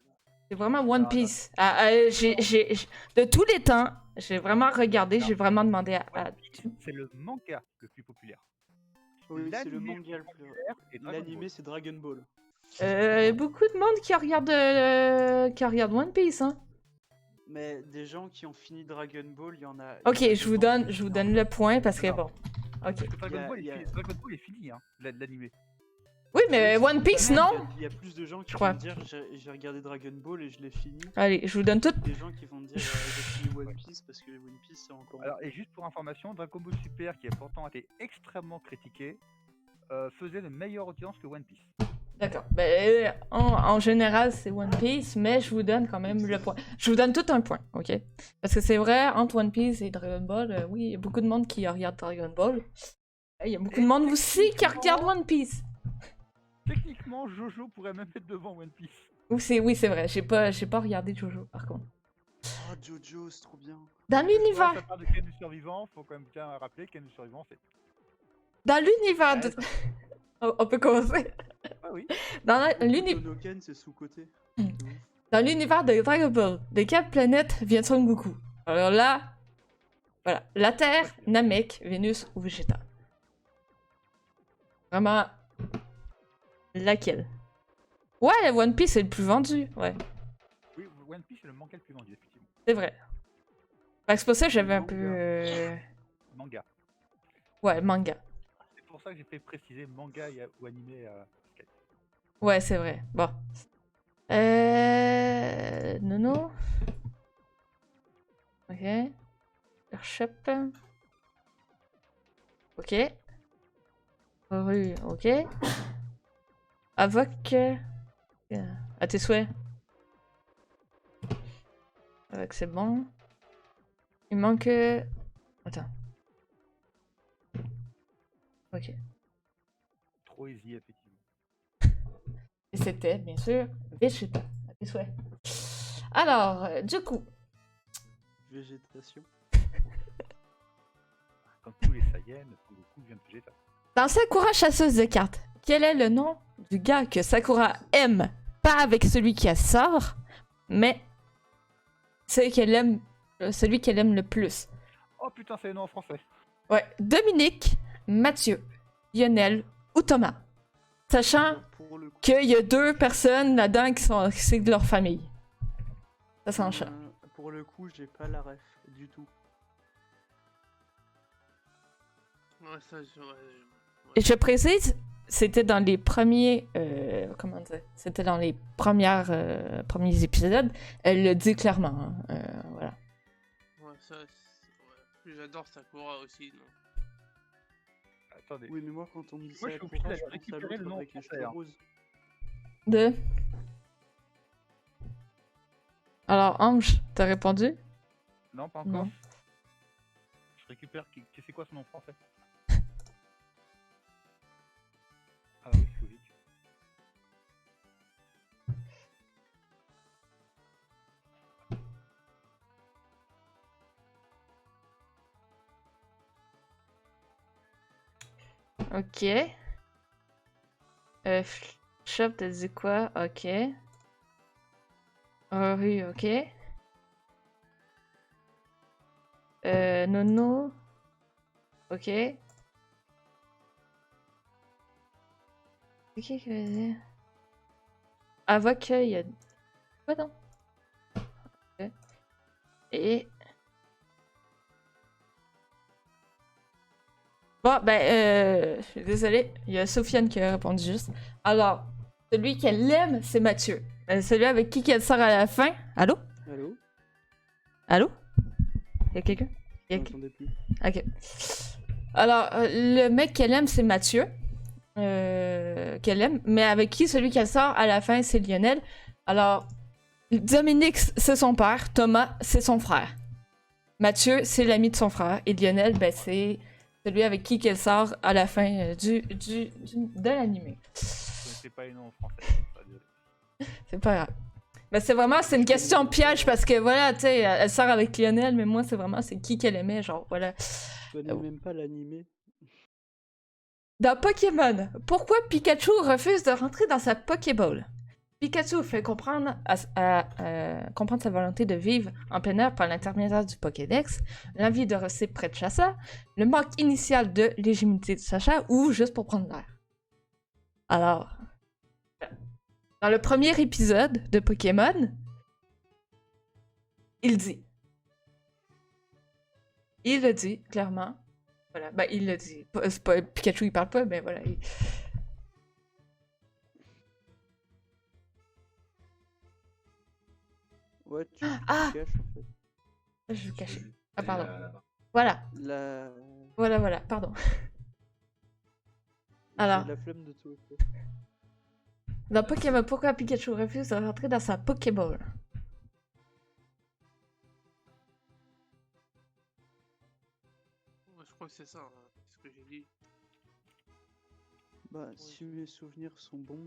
C'est vraiment One Non, Piece. De tous les temps, j'ai vraiment regardé, j'ai vraiment demandé à... C'est le manga le plus populaire. Oui, c'est le l'animé manga le plus. populaire et Dragon L'animé, Ball. c'est Dragon Ball. Beaucoup de monde qui regarde One Piece, hein. Mais des gens qui ont fini Dragon Ball, il y en a. Ok, il y en a je vous d'autant donne, plus je vous énorme. donne le point parce que Non. bon. Ok. Parce que Dragon, Il y a- Ball, il y a- Dragon Ball est fini, hein, l'animé. Oui, mais Oui, One c'est Piece, totalement- non? Il y a plus de gens qui Je vont crois. me dire j'ai regardé Dragon Ball et je l'ai fini. Allez, je vous donne tout. Des gens qui vont me dire j'ai fini One Piece parce que One Piece c'est encore. Alors, et juste pour information, Dragon Ball Super, qui a pourtant été extrêmement critiqué, faisait de meilleure audience que One Piece. D'accord. Ben, en général, c'est One Piece, mais je vous donne quand même le point. Je vous donne tout un point, ok? Parce que c'est vrai, entre One Piece et Dragon Ball, oui, il y a beaucoup de monde qui regarde Dragon Ball. Il y a beaucoup de monde aussi qui regarde One Piece. Techniquement, Jojo pourrait même être devant One Piece. Oui, c'est vrai, j'ai pas regardé Jojo, par contre. Oh Jojo, c'est trop bien. Dans Ouais, l'univers, ça parle de Ken du survivant, faut quand même bien rappeler Ken du survivant, c'est... dans l'univers de... On peut commencer. Ah oui. Dans l'univers... Tonoken, c'est sous-côté. Dans l'univers de Dragon Ball, de quelle planète vient Son Goku? Alors là, voilà, la Terre, Namek, Vénus ou Vegeta? Vraiment, laquelle? Ouais, One Piece est le plus vendu, ouais, Oui, One Piece est le manga le plus vendu, effectivement. c'est vrai. Fait que c'est pour ça que j'avais un Manga. peu... Manga. Ouais, manga. C'est pour ça que j'ai fait préciser manga ou animé à Skype. Ouais, c'est vrai. Bon. Nono. Ok. Airship. Ok. Rue, ok. Avoc. À tes souhaits. Avoc, c'est bon. Il manque... Attends. Ok. Trop easy, effectivement. Et c'était, bien sûr, Vegeta. À tes souhaits. Alors, du coup... Végétation. Comme tous les Saiyans, Goku vient de Vegeta. Dans Sakura chasseuse de cartes, quel est le nom du gars que Sakura aime? Pas avec celui qui a sort, mais celui qu'elle aime le plus. Oh putain, c'est le nom en français. Ouais, Dominique, Mathieu, Lionel ou Thomas. Sachant Pour le coup, qu'il y a deux personnes là-dedans c'est de leur famille. Ça s'enchaîne. pour le coup, j'ai pas la ref du tout. Ouais, ça, Et je précise, c'était dans les premiers... comment dire? C'était dans les premiers épisodes. Elle le dit clairement. Hein, voilà. Ouais, ça, ouais. Puis j'adore Sakura aussi, non? Attendez. Oui, mais moi quand on me dit Moi, ça, je suis obligé Sakura, d'aller je pense à récupérer le l'autre nom avec les français, cheveux hein. roses. De... Alors, Ange, t'as répondu? Non, pas encore. Non. Je récupère. C'est quoi son nom français? Ah oui, c'est logique. Ok. Shop, t'as dit quoi? Ok. Rue, ok. Nono. Ok. Ok, qui va dire? Avoc, il y a... Quoi non? Ok. Et... Bon, ben, je suis désolée, il y a Sofiane qui a répondu juste. Alors, celui qu'elle aime, c'est Mathieu. Celui avec qui elle sort à la fin. Allô? Allô? Allô? Il y a quelqu'un? Je m'entendais plus. Ok. Alors, le mec qu'elle aime, c'est Mathieu. Qu'elle aime. Mais avec qui celui qu'elle sort à la fin, c'est Lionel. Alors, Dominique, c'est son père. Thomas, c'est son frère. Mathieu, c'est l'ami de son frère. Et Lionel, ben, c'est celui avec qui qu'elle sort à la fin de l'animé. Je ne sais pas les noms en français. C'est pas grave. Mais c'est une question piège parce que voilà, tu sais, elle sort avec Lionel, mais moi, c'est qui qu'elle aimait, genre, voilà. Tu n'aimes même pas l'animé. Dans Pokémon, pourquoi Pikachu refuse de rentrer dans sa Pokéball? Pikachu fait comprendre, comprendre sa volonté de vivre en plein air par l'intermédiaire du Pokédex, l'envie de rester près de Sacha, le manque initial de légitimité de Sacha ou juste pour prendre l'air. Alors, dans le premier épisode de Pokémon, il le dit clairement. Voilà, ben il le dit. C'est pas Pikachu, il parle pas, mais voilà. Ouais, tu Ah! te caches en fait. Je vais cacher. Ah, Et, pardon. Voilà, La... voilà, pardon. Alors. J'ai la flemme de tout. Dans Pokémon, pourquoi Pikachu refuse de rentrer dans sa Pokéball? Ouais, je crois que c'est ça, hein, ce que j'ai dit. Bah, si mes souvenirs sont bons.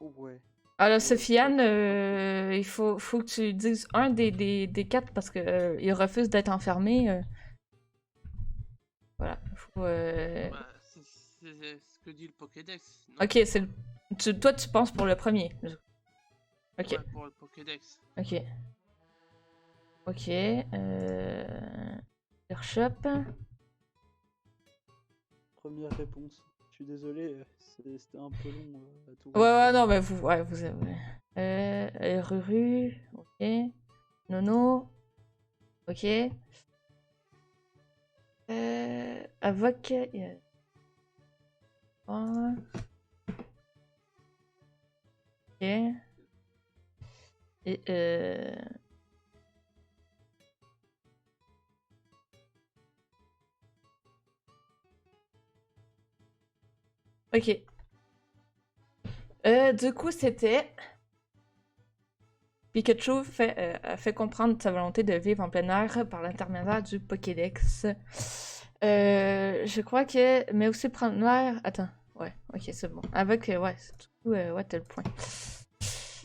Oh, ouais. Alors, Sofiane, il faut que tu dises un des quatre parce que il refuse d'être enfermé. Voilà. Faut, Bah, c'est ce que dit le Pokédex. Non? Ok, c'est toi, tu penses pour le premier. Ok. Ouais, pour le Pokédex. Ok. Ok. Airshop. Première réponse. Je suis désolé, c'était un peu long à tout. Ouais, non, mais vous avez. Ruru. Ok. Nono. Ok. Avocat. Ok. Et ok. Du coup, c'était... Pikachu a fait comprendre sa volonté de vivre en plein air par l'intermédiaire du Pokédex. Je crois que... Mais aussi prendre l'air... Attends. Ouais, ok, c'est bon. Avec... ouais, c'est tout. Ouais, t'as le point.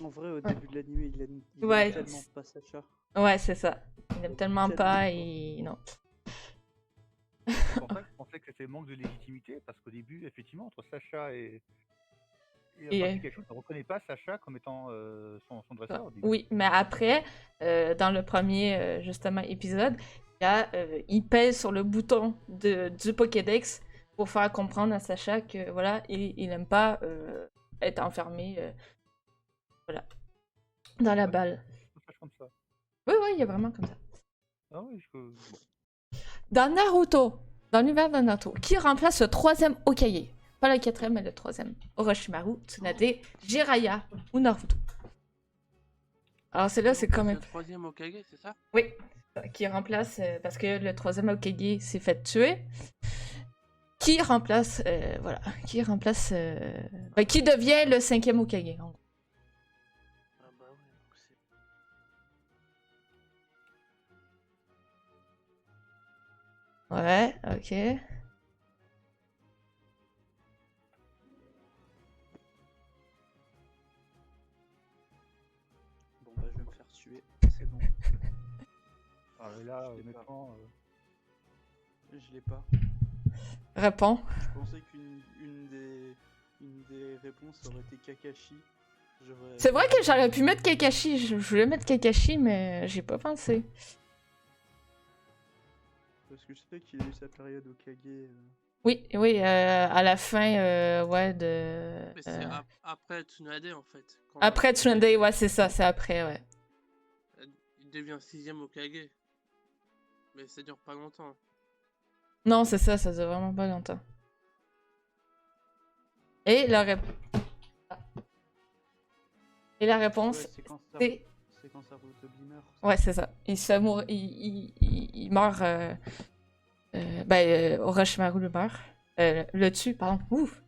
En vrai, au début de l'anime, il aime Ouais. tellement pas Sacha. Ouais, c'est ça. Il aime tellement pas Tellement et... Non. C'est pour ça que je pensais que c'était manque de légitimité, parce qu'au début, effectivement, entre Sacha et enfin, Pikachu ne reconnaît pas Sacha comme étant son dresseur. au début. Oui, mais après, dans le premier, justement, épisode, il pèse sur le bouton du Pokédex pour faire comprendre à Sacha que, voilà, il aime pas être enfermé, voilà, dans la balle. Sacha comme ça. Oui, il y a vraiment comme ça. Ah oui, Dans Naruto, dans l'univers de Naruto, qui remplace le troisième Hokage? Pas le quatrième, mais le troisième. Orochimaru, Tsunade, Jiraiya ou Naruto. Alors c'est là, c'est quand même... Le troisième Hokage, c'est ça? Oui, qui remplace... parce que le troisième Hokage s'est fait tuer. Qui remplace... voilà, qui remplace... qui devient le cinquième Hokage, en gros. Ah bah ouais, donc c'est... Ouais, ok. Bon, bah, je vais me faire tuer. C'est bon. Ah, mais là, Je l'ai honnêtement, Je l'ai pas. Réponds. Je pensais qu'une des réponses aurait été Kakashi. C'est vrai que j'aurais pu mettre Kakashi. Je voulais mettre Kakashi, mais j'ai pas pensé. Parce que je sais qu'il a eu sa période au Kage. Oui, à la fin, ouais, de... Mais c'est après Tsunade, en fait. Quand Après Tsunade, ouais, c'est ça, c'est après, ouais. il devient sixième Hokage. Mais ça dure pas longtemps. Non, c'est ça dure vraiment pas longtemps. Et la réponse... Et la réponse, c'est... C'est quand Sarutobi meurt. Ouais, c'est ça. Il se meurt... Il meurt... Orochimaru le meurt. Le tue, pardon. Ouf.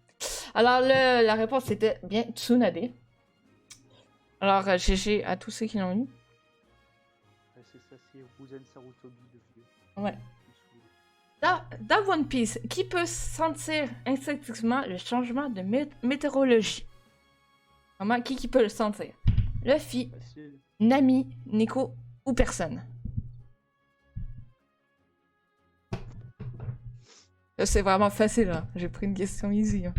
Alors, la réponse était bien Tsunade. Alors, GG à tous ceux qui l'ont eu. Ouais, c'est ça, c'est Ruzen Sarutobi le vieux. Ouais. Dans One Piece, qui peut sentir instinctivement le changement de météorologie? Vraiment, qui peut le sentir? Luffy, Facile. Nami, Nico ou personne? C'est vraiment facile, hein. J'ai pris une question easy. Hein.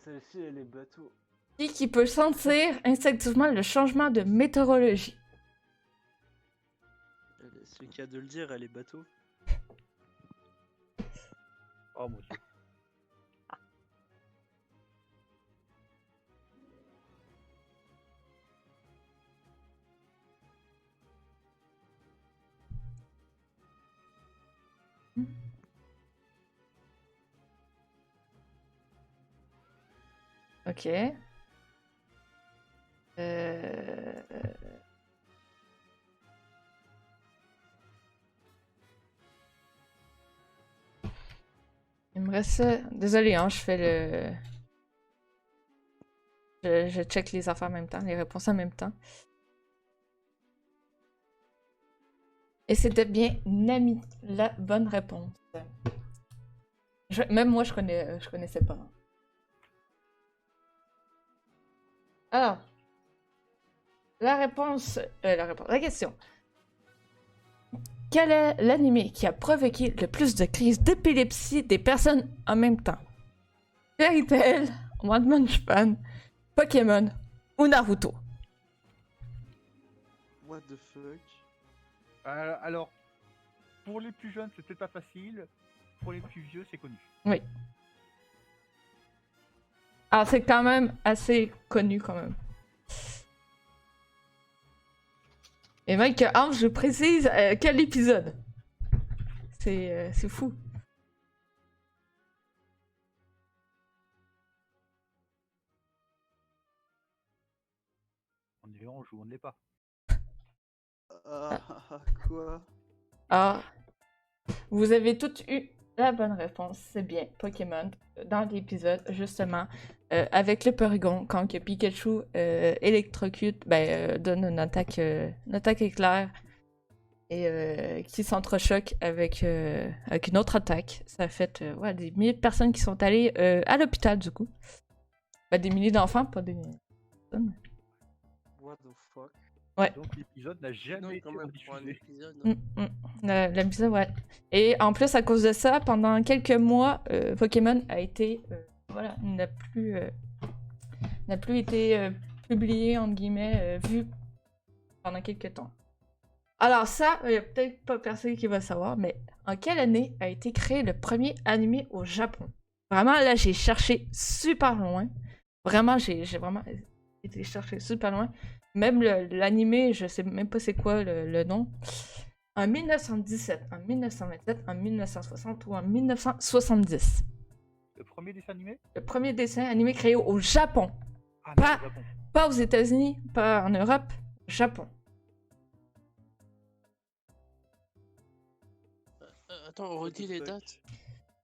Celle-ci, elle est bateau. Qui peut sentir instinctivement le changement de météorologie? Celui qui a de le dire, elle est bateau. Oh mon dieu. Ok. Il me reste... Désolé, hein, je fais le... Je check les affaires en même temps, les réponses en même temps. Et c'était bien Nami, la bonne réponse. Même moi, je connaissais pas. Alors, la question. Quel est l'anime qui a provoqué le plus de crises d'épilepsie des personnes en même temps? Fairy Tail, One Punch Man, Pokémon ou Naruto? What the fuck? Alors, pour les plus jeunes, c'est peut-être pas facile. Pour les plus vieux, c'est connu. Oui. Alors, c'est quand même assez connu, quand même. Et mec, je précise quel épisode. C'est fou. On est on joue, on ne l'est pas. Quoi? Ah, vous avez toutes eu la bonne réponse. C'est bien Pokémon dans l'épisode, justement, avec le Porygon, quand que Pikachu électrocute, donne une attaque éclair et qui s'entrechoque avec une autre attaque. Ça a fait des milliers de personnes qui sont allées à l'hôpital, du coup. Des milliers d'enfants, pas des milliers de personnes. What the fuck? Ouais. Donc l'épisode n'a jamais été rediffusé. L'épisode, ouais. Et en plus, à cause de ça, pendant quelques mois, Pokémon a été... n'a plus été publié, entre guillemets, vu pendant quelques temps. Alors ça, il n'y a peut-être pas personne qui va savoir, mais en quelle année a été créé le premier anime au Japon? Vraiment, là, j'ai cherché super loin. Vraiment, j'ai vraiment été chercher super loin. Même l'anime, je sais même pas c'est quoi le nom. En 1917, en 1927, en 1960 ou en 1970. Le premier dessin animé? Le premier dessin animé créé au Japon. Ah, Pas- non, Japon. Pas aux États-Unis, pas en Europe, Japon. Attends, on redit les dates.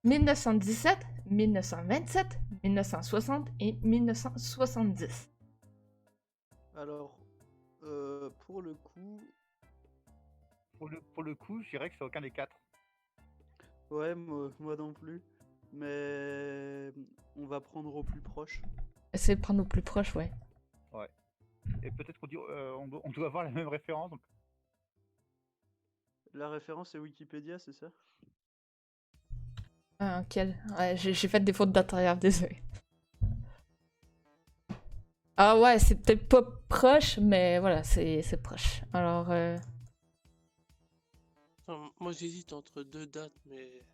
1917, 1927, 1960 et 1970. Alors, pour le coup, Pour le coup, je dirais que c'est aucun des quatre. ouais, moi non plus. Mais on va prendre au plus proche. Essayez de prendre au plus proche, ouais. Et peut-être qu'on dit, on doit avoir la même référence. Donc... La référence est Wikipédia, c'est ça? Ah, quel? Ouais, j'ai fait des fautes d'intérieur, désolé. Ah ouais, c'est peut-être pas proche, mais voilà, c'est proche. Alors, Enfin, moi j'hésite entre deux dates, mais.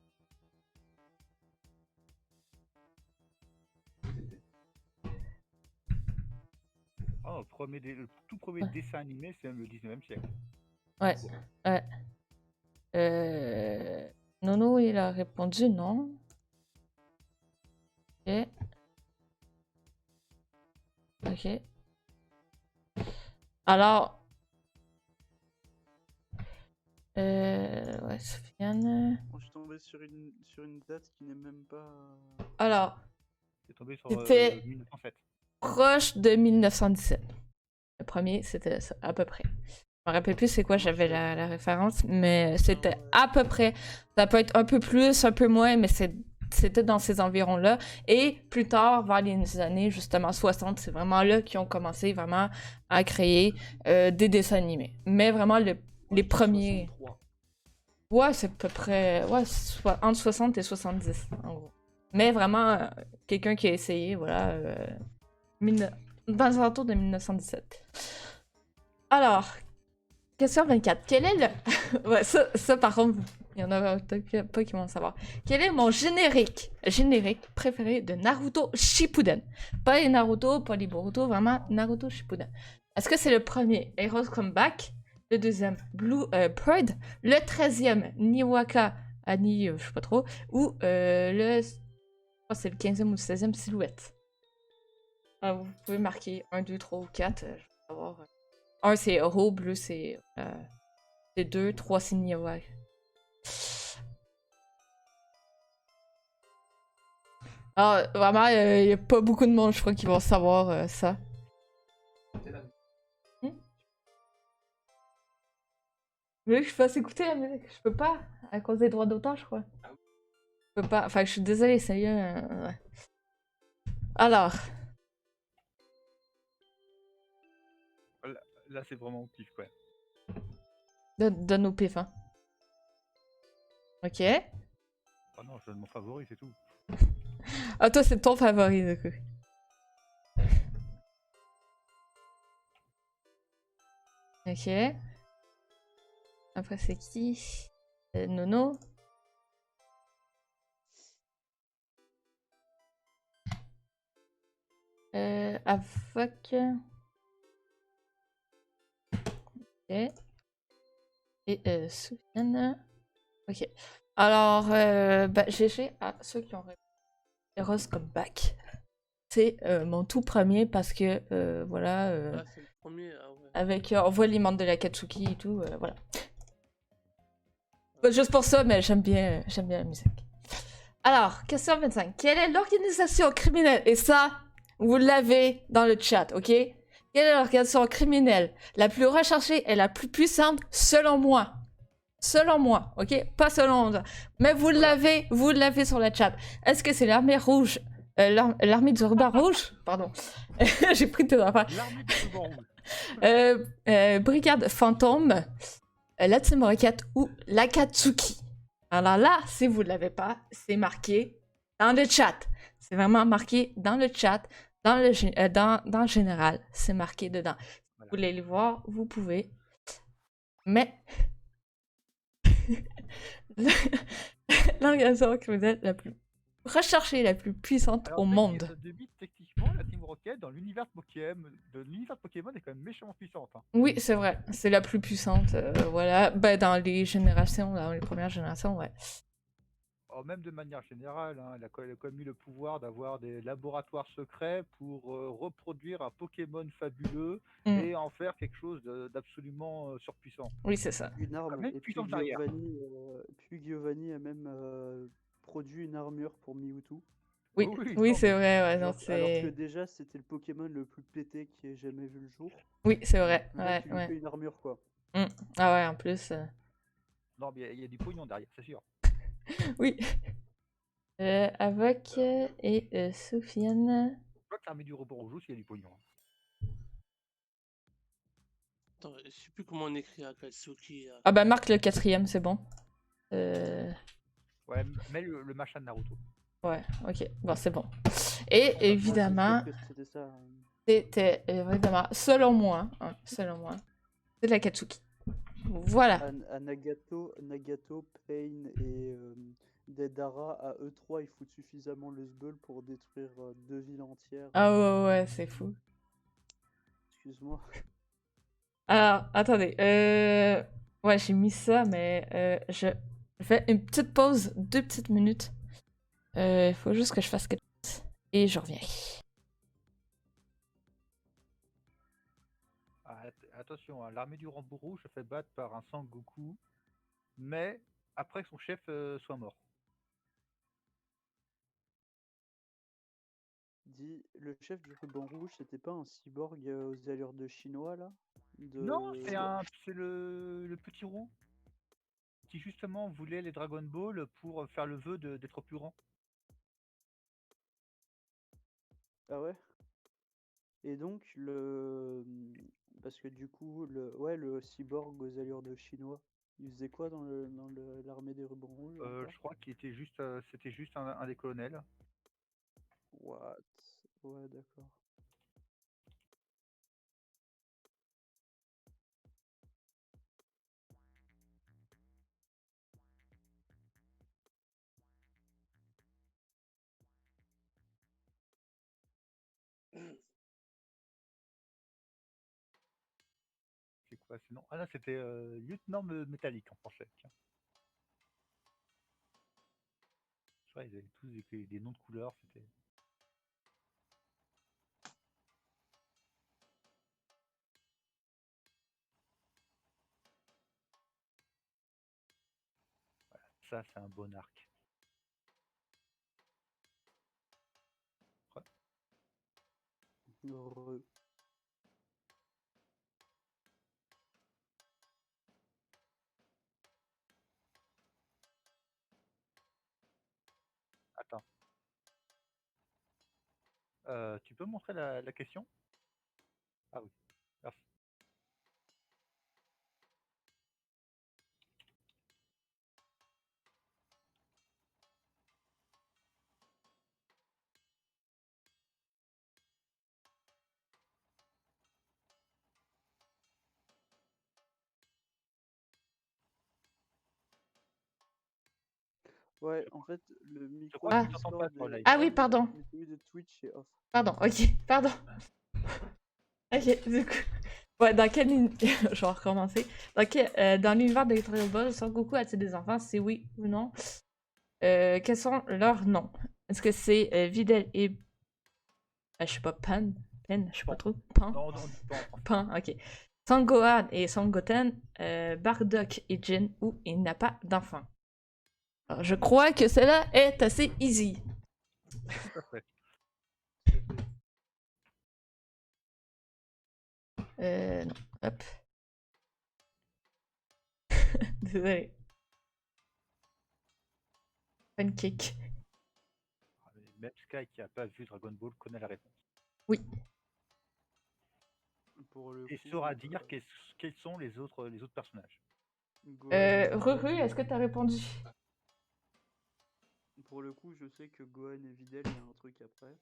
Oh, le tout premier Ouais. dessin animé, c'est même le 19e siècle. ouais. Nono, il a répondu non. Ok. Ok. Alors. Ouais, Sofiane. Je suis tombé sur une date qui n'est même pas. Alors, C'est tombé sur C'était- 1907. proche de 1917. Le premier, c'était ça, à peu près. Je me rappelle plus c'est quoi, j'avais la référence, mais c'était à peu près. Ça peut être un peu plus, un peu moins, mais c'était dans ces environs-là. Et plus tard, vers les années justement 60, c'est vraiment là qu'ils ont commencé vraiment à créer des dessins animés. Mais vraiment, les premiers... 63. Ouais, c'est à peu près... Ouais, entre 60 et 70, en gros. Mais vraiment, quelqu'un qui a essayé, voilà, dans les alentours de 1917. Alors, question 24. Quel est le... ouais, ça, par contre, il y en a peut-être pas qui vont le savoir. Quel est mon générique préféré de Naruto Shippuden? Pas les Naruto, pas les Boruto, vraiment Naruto Shippuden. Est-ce que c'est le premier, Heroes Comeback, le deuxième, Blue Pride, le 13e, Niwaka Ani, je sais pas trop, ou je crois que c'est le 15e ou le 16e, Silhouette. Alors, vous pouvez marquer 1, 2, 3 ou 4, je vais savoir. 1 c'est Oro, bleu c'est 2, 3 c'est Niwaka. Alors, vraiment, il n'y a pas beaucoup de monde, je crois, qui vont savoir ça. Vous voulez que je fasse écouter la musique? Je peux pas, à cause des droits d'auteur, je crois. Je peux pas, enfin, je suis désolée, sérieux. Ouais. Alors, Là, c'est vraiment au pif, quoi. donne au pif, hein. Ok. Oh non, je donne mon favori, c'est tout. Ah, toi, c'est ton favori, du coup. Ok. Après, c'est qui? Nono. Avoc. Ok. Et Soufiane. Ok. Alors, GG à ceux qui ont répondu. Heroes Comeback. C'est mon tout premier parce que, voilà. Ah, c'est le premier, ah ouais. Avec, on voit les membres de la Katsuki et tout, voilà. Juste pour ça, mais j'aime bien la musique. Alors, question 25. Quelle est l'organisation criminelle? Et ça, vous l'avez dans le chat, ok? Quelle est l'organisation criminelle la plus recherchée et la plus puissante selon moi? Selon moi, ok? Pas selon... Mais vous l'avez sur le chat. Est-ce que c'est l'armée rouge? L'armée du ruban rouge? Pardon. J'ai pris tes affaires. L'armée du ruban rouge. Brigade fantôme, la Team Rocket ou l'Akatsuki. Alors là, si vous ne l'avez pas, c'est marqué dans le chat. C'est vraiment marqué dans le chat, dans le général. C'est marqué dedans. Si vous voulez le voir, vous pouvez. Mais l'organisation criminelle la plus recherchée, la plus puissante au monde. Techniquement, la Team Rocket dans l'univers Pokémon est quand même méchamment puissante. Hein. Oui, c'est vrai. C'est la plus puissante. Voilà. Ben, dans les générations, dans les premières générations, ouais. Oh, même de manière générale, hein, elle a quand même eu le pouvoir d'avoir des laboratoires secrets pour reproduire un Pokémon fabuleux et en faire quelque chose d'absolument surpuissant. Oui, c'est ça. Une arme. Même Et puis Giovanni a même produit une armure pour Mewtwo. Oui, oui, c'est vrai. Ouais, non, alors que déjà, c'était le Pokémon le plus pété qui ait jamais vu le jour. Oui, c'est vrai. Le mec, il lui fait une armure, quoi. Ah ouais, en plus. Non, mais il y a du pognon derrière, c'est sûr. Oui. Avoc et Soufiane. Je crois que l'armée du ruban rouge, il y a du pognon. Attends, je sais plus comment on écrit Akatsuki. Ah bah marque le 4e, c'est bon. Ouais, mets le machin de Naruto. Ouais, ok, bon c'est bon. Et évidemment, c'était évidemment, selon moi, c'est de la Katsuki. Voilà. À Nagato, Pain et Deidara, à eux trois, ils foutent suffisamment le sbeul pour détruire 2 villes entières. Ah ouais, c'est fou. Excuse-moi. Alors, attendez. Ouais, j'ai mis ça, mais je fais une petite pause, 2 petites minutes. Il faut juste que je fasse quelque chose. Et je reviens. Attention, hein, l'armée du ruban rouge se fait battre par un Sangoku, mais après que son chef soit mort. Le chef du ruban rouge, c'était pas un cyborg aux allures de chinois, là? Non, c'est le petit roux qui justement voulait les Dragon Ball pour faire le vœu d'être plus grand. Ah ouais? Et donc, parce que du coup, le cyborg aux allures de chinois, il faisait quoi dans l'armée des rubans rouges? Je crois qu'il était c'était juste un des colonels. What? Ouais, d'accord. C'est quoi sinon? Ah non, c'était lieutenant métallique en français. Tiens. Je vois, ils avaient tous des noms de couleurs. C'était. Ça, c'est un bon arc. Heureux. Attends. Tu peux montrer la question? Ah oui, merci. Ouais, Je en crois, fait, le je micro crois de qu'il t'entend pas, Discord toi, est Light. Ah oui, on, pardon. mais celui de Twitch est off. Pardon, ok, pardon. Ok, du coup. Ouais, dans quel. Je vais recommencer. Dans l'univers de Dragon Ball, Son Goku a-t-il des enfants? C'est oui ou non? Quels sont leurs noms? Est-ce que c'est Videl et. Je sais pas, Pen, je sais pas Pan. trop. Pan? Non, on dit pas en français. Pan, ok. Son Gohan et Son Goten, Bardock et Jin, ou il n'a pas d'enfants. Alors, je crois que cela est assez easy. Tout à fait. Non, hop. Désolé. Pancake. Même Sky qui a pas vu Dragon Ball connaît la réponse. Oui. Pour le Et coup, saura dire quels sont les autres personnages. Gohan, Ruru, est-ce que t'as répondu? pour le coup, je sais que Gohan et Videl, il y a un truc après.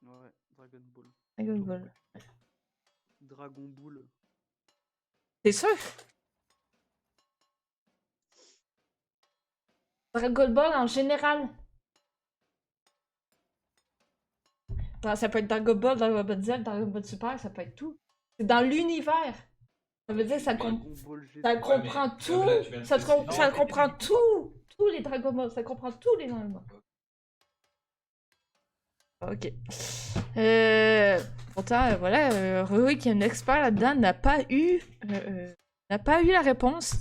Ouais, Dragon Ball. Dragon Ball. Dragon Ball. T'es sûr? Dragon Ball en général. Non, ça peut être Dragon Ball, Dragon Ball Z, Dragon Ball Super, ça peut être tout. C'est dans l'univers. Ça veut dire que ça, Dragon Ball GT. ça comprend mais tout. là, tu viens de Ça, préciser. Non, ça c'était comprend du tout. Tous les Dragon Ball. Ça comprend tous les Dragon Ball. Ok. Pourtant, voilà, Rui, qui est un expert là-dedans, n'a pas eu la réponse.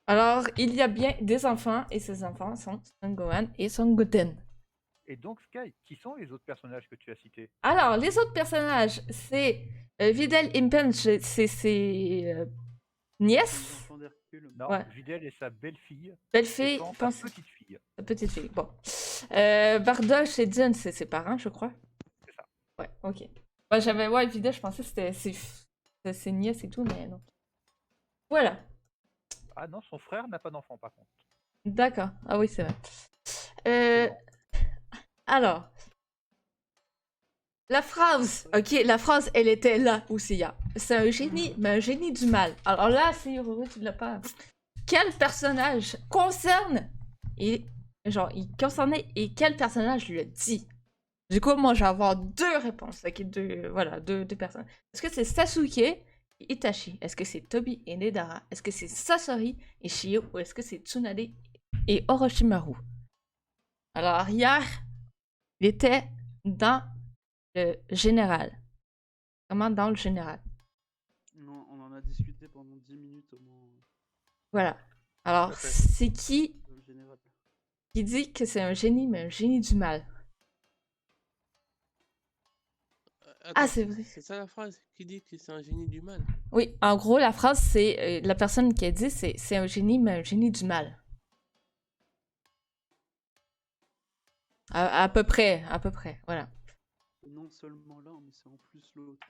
Alors, il y a bien des enfants, et ces enfants sont Son Gohan et Son Goten. Et donc, Sky, qui sont les autres personnages que tu as cités? Alors, les autres personnages, c'est Videl Impen, c'est ses Les nièces, enfants d'Hercule. Non, Ouais. Videl et sa belle-fille belle-fille, étant je sa pense, petite-fille. sa petite fille. Bon. Bardock et Jin, c'est ses parents, je crois. C'est ça. Ouais, ok. Ouais, Videl, je pensais que c'était ses nièces et tout, mais non. Voilà. Ah non, son frère n'a pas d'enfant, par contre. D'accord. Ah oui, c'est vrai. Excellent. Alors, la phrase, ok, la phrase, elle était là aussi. C'est un génie, mais un génie du mal. Alors là, si Ruru, tu l'as pas. Quel personnage concerne et il concernait et quel personnage lui a dit? Du coup, moi, je vais avoir deux réponses. Ok, deux personnes. Est-ce que c'est Sasuke et Itachi? Est-ce que c'est Tobi et Nedara? Est-ce que c'est Sasori et Shio? Ou est-ce que c'est Tsunade et Orochimaru? Alors, hier, il était dans le général. Vraiment dans le général. On en a discuté pendant 10 minutes au moins. Voilà. Alors, Tout à fait. c'est qui Dans le général. qui dit que c'est un génie, mais un génie du mal? Attends, c'est vrai. C'est ça la phrase qui dit que c'est un génie du mal. Oui, en gros, la phrase, c'est la personne qui a dit, c'est un génie, mais un génie du mal. À peu près, voilà. Non seulement l'un, mais c'est en plus l'autre.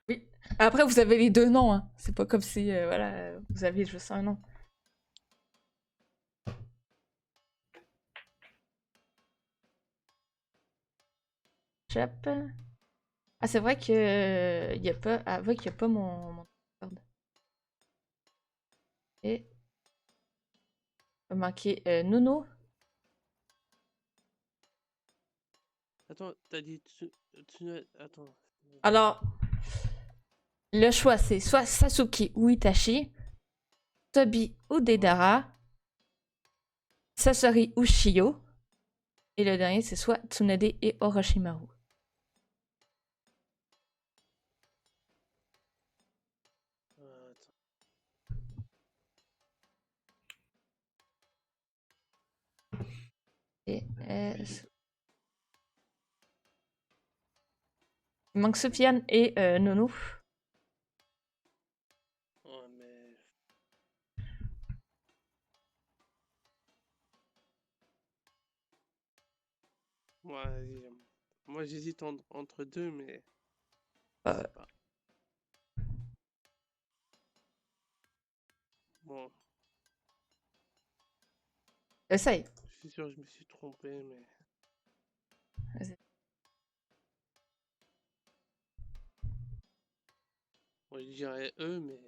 Oui. Après, vous avez les deux noms, hein. C'est pas comme si, voilà, vous aviez juste un nom. Chap. Ah, c'est vrai que il y a pas, avec il y a pas mon Discord. Et il m'a manqué Nono. Attends, t'as dit attends. Alors, le choix c'est soit Sasuke ou Itachi, Tobi ou Deidara, Sasori ou Shio, et le dernier c'est soit Tsunade et Orochimaru. Attends. Et, il manque Sofiane et Nono. Ouais, mais. Moi j'hésite entre deux, mais. Je sais pas. Bon, Essaye. je suis sûr que je me suis trompé, mais. Vas-y. Moi je dirais eux, mais.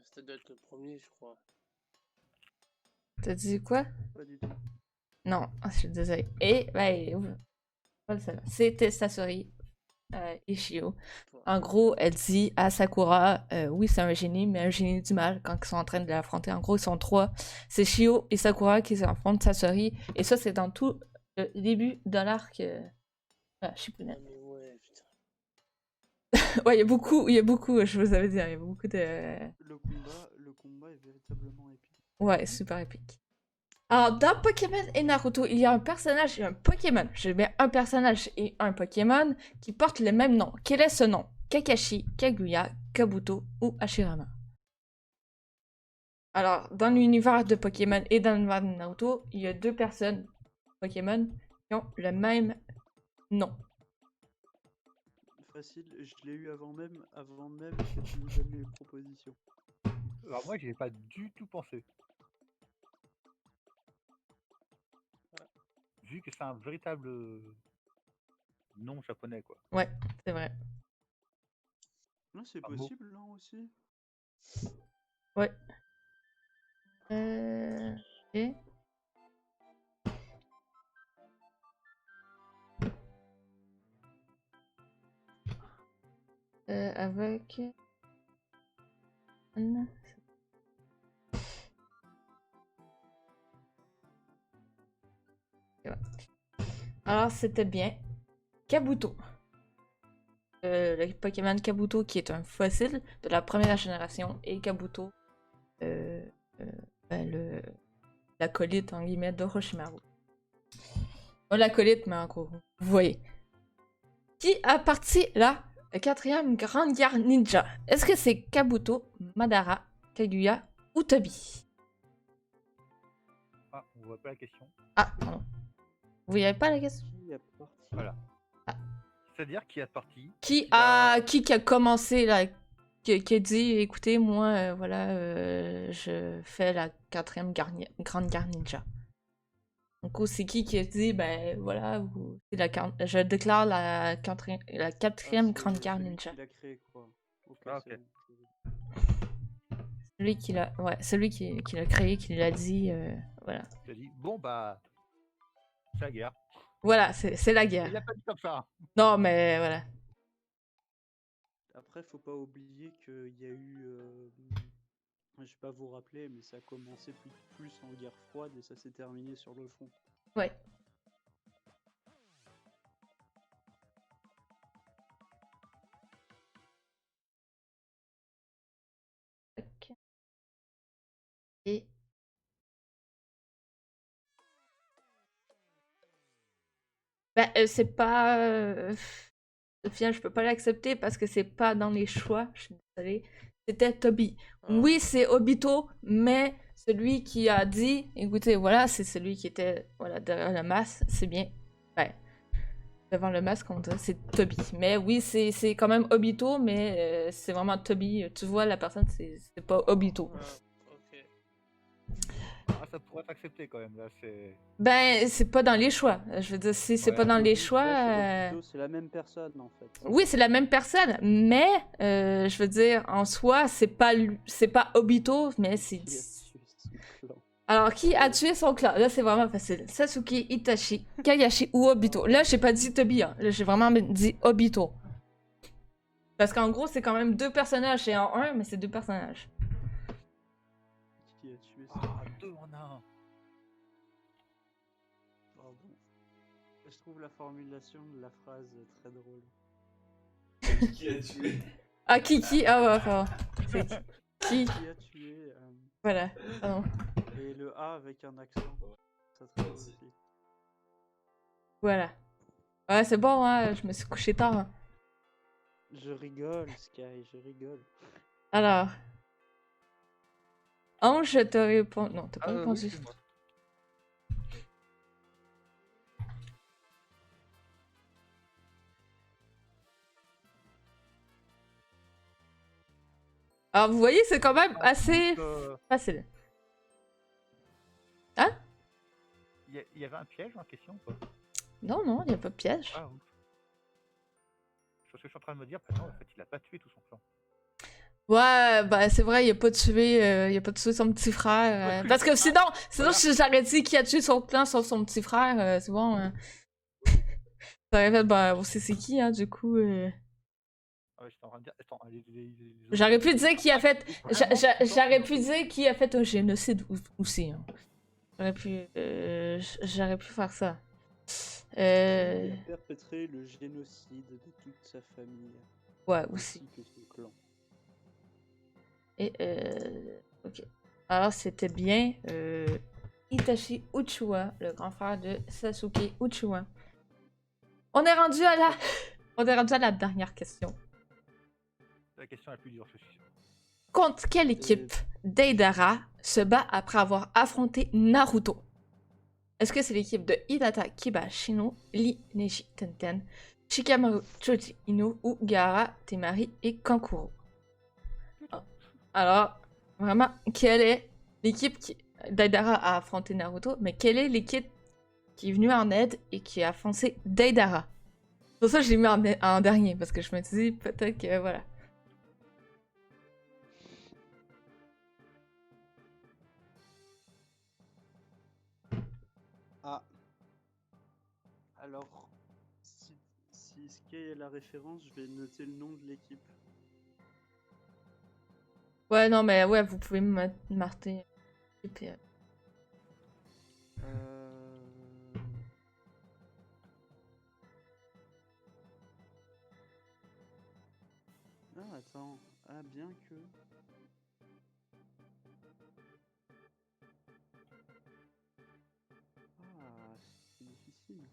Ça doit être le premier, je crois. T'as dit quoi? Pas du tout. Non, je suis désolée. Et, c'était Sasori et Shio. Ouais. En gros, elle dit à Sakura, oui, c'est un génie, mais un génie du mal quand ils sont en train de l'affronter. En gros, ils sont trois. C'est Shio et Sakura qui affrontent Sasori. Et ça, c'est dans tout le début de l'arc. Shippuden. Ah, mais ouais, putain. Ouais, il y a beaucoup, je vous avais dit, il y a beaucoup de. Le combat est véritablement épique. Ouais, super épique. Alors, dans Pokémon et Naruto, il y a un personnage et un Pokémon. Je mets un personnage et un Pokémon qui portent le même nom. Quel est ce nom? Kakashi, Kaguya, Kabuto ou Hashirama? Alors, dans l'univers de Pokémon et dans l'univers de Naruto, il y a deux personnes Pokémon qui ont le même nom. Facile, je l'ai eu avant même que tu nous donnes les propositions. Alors moi, j'y ai pas du tout pensé. Vu que c'est un véritable nom japonais, quoi. Ouais, c'est vrai. Non, c'est Un mot. possible, là aussi. Ouais. Et... avec... Alors, c'était bien Kabuto. Le Pokémon Kabuto qui est un fossile de la première génération et Kabuto, l'acolyte en guillemets d'Orochimaru. Pas l'acolyte, mais en gros, vous voyez. Qui a parti la quatrième grande guerre ninja? Est-ce que c'est Kabuto, Madara, Kaguya ou Tobi? Ah, on voit pas la question. Ah, pardon. Vous voyez pas la question? Qui a parti? Voilà. Ah. C'est-à-dire qui a parti. Qui a commencé là, qui a dit, écoutez, moi, voilà, je fais la quatrième grande guerre ninja. Donc, c'est qui a dit, ben voilà, je déclare la quatrième grande guerre ninja. Celui qui l'a créé, quoi. Ok, Ah, c'est ok. bon. Celui qui l'a créé, qui l'a dit, voilà. Il a dit, bon bah, c'est la guerre. Voilà, c'est la Il guerre. l'a pas dit comme ça. Non, mais voilà. Après, faut pas oublier qu'il y a eu. Je vais pas vous rappeler, mais ça a commencé plus en guerre froide et ça s'est terminé sur le front. Ouais. Ok. Et... Ben, c'est pas... Sophia, je peux pas l'accepter parce que c'est pas dans les choix, je suis désolée. C'était Toby. Ah. Oui, c'est Obito, mais celui qui a dit, écoutez, voilà, c'est celui qui était voilà, derrière la masse, c'est bien. Ouais. Devant le masque, on dirait c'est Toby. Mais oui, c'est quand même Obito, mais c'est vraiment Toby. Tu vois, la personne, c'est pas Obito. Ah, ok. Ah, ça pourrait être accepté quand même, là, c'est... Ben, c'est pas dans les choix. Je veux dire, si c'est Ouais. pas dans les Oui, choix... là, c'est Obito, c'est la même personne en fait. Oui, c'est la même personne, mais je veux dire, en soi, c'est pas Obito, mais c'est... Qui a tué son clan? Alors, qui a tué son clan? Là, c'est vraiment facile. Sasuke, Itachi, Kakashi ou Obito. Là, j'ai pas dit Toby, hein. Là, j'ai vraiment dit Obito. Parce qu'en gros, c'est quand même 2 personnages, c'est en un, mais c'est 2 personnages. Qui a tué son Ah, 2 en 1. Pardon. Je trouve la formulation de la phrase très drôle. Qui a tué? Ah, Kiki, ah ouais, enfin... C'est qui? Qui a tué Voilà, pardon. et le A avec un accent. Ça très drôle aussi. Voilà. Ouais, c'est bon, hein, je me suis couché tard. Hein. Je rigole, Sky, je rigole. Alors... Ange, je te réponds... Non, t'as pas répondu. Oui, c'est moi. Alors, vous voyez, c'est quand même assez Euh, facile. Il y avait un piège en question ou pas? Non, non, il n'y a pas de piège. Ah, ouf. Parce que je suis en train de me dire, bah non, en fait, il a pas tué tout son clan. Ouais, bah c'est vrai, il a pas tué son petit frère. Parce que sinon Voilà. si j'aurais dit qui a tué son clan sans son petit frère, c'est bon. Ça aurait fait, bah, on sait c'est qui, hein, du coup. Ah ouais, j'étais en train de dire, attends, J'aurais pu dire qui a fait. Vraiment, J'aurais pu dire qui a fait un génocide aussi. Hein. J'aurais pu faire ça. Qui a perpétré le génocide de toute sa famille. Ouais, aussi. Ainsi que son clan. Et ok. Alors c'était bien Itachi Uchiwa, le grand frère de Sasuke Uchiwa. On est rendu à la dernière question. c'est la question la plus dure, je suis sûr. Contre quelle équipe Deidara se bat après avoir affronté Naruto? Est-ce que c'est l'équipe de Hinata, Kiba, Shino, Lee, Neji, Tenten, Shikamaru, Choji, Ino ou Gaara, Temari et Kankuro? Alors, vraiment, quelle est l'équipe qui... Deidara a affronté Naruto, mais quelle est l'équipe qui est venue en aide et qui a foncé Deidara? C'est pour ça que je l'ai mis en dernier, parce que je me dis peut-être que, voilà. Ah. Alors, si Sky est la référence, je vais noter le nom de l'équipe. Ouais, non, mais ouais, vous pouvez me marquer. Ah, attends. Ah, bien que... Ah, c'est difficile.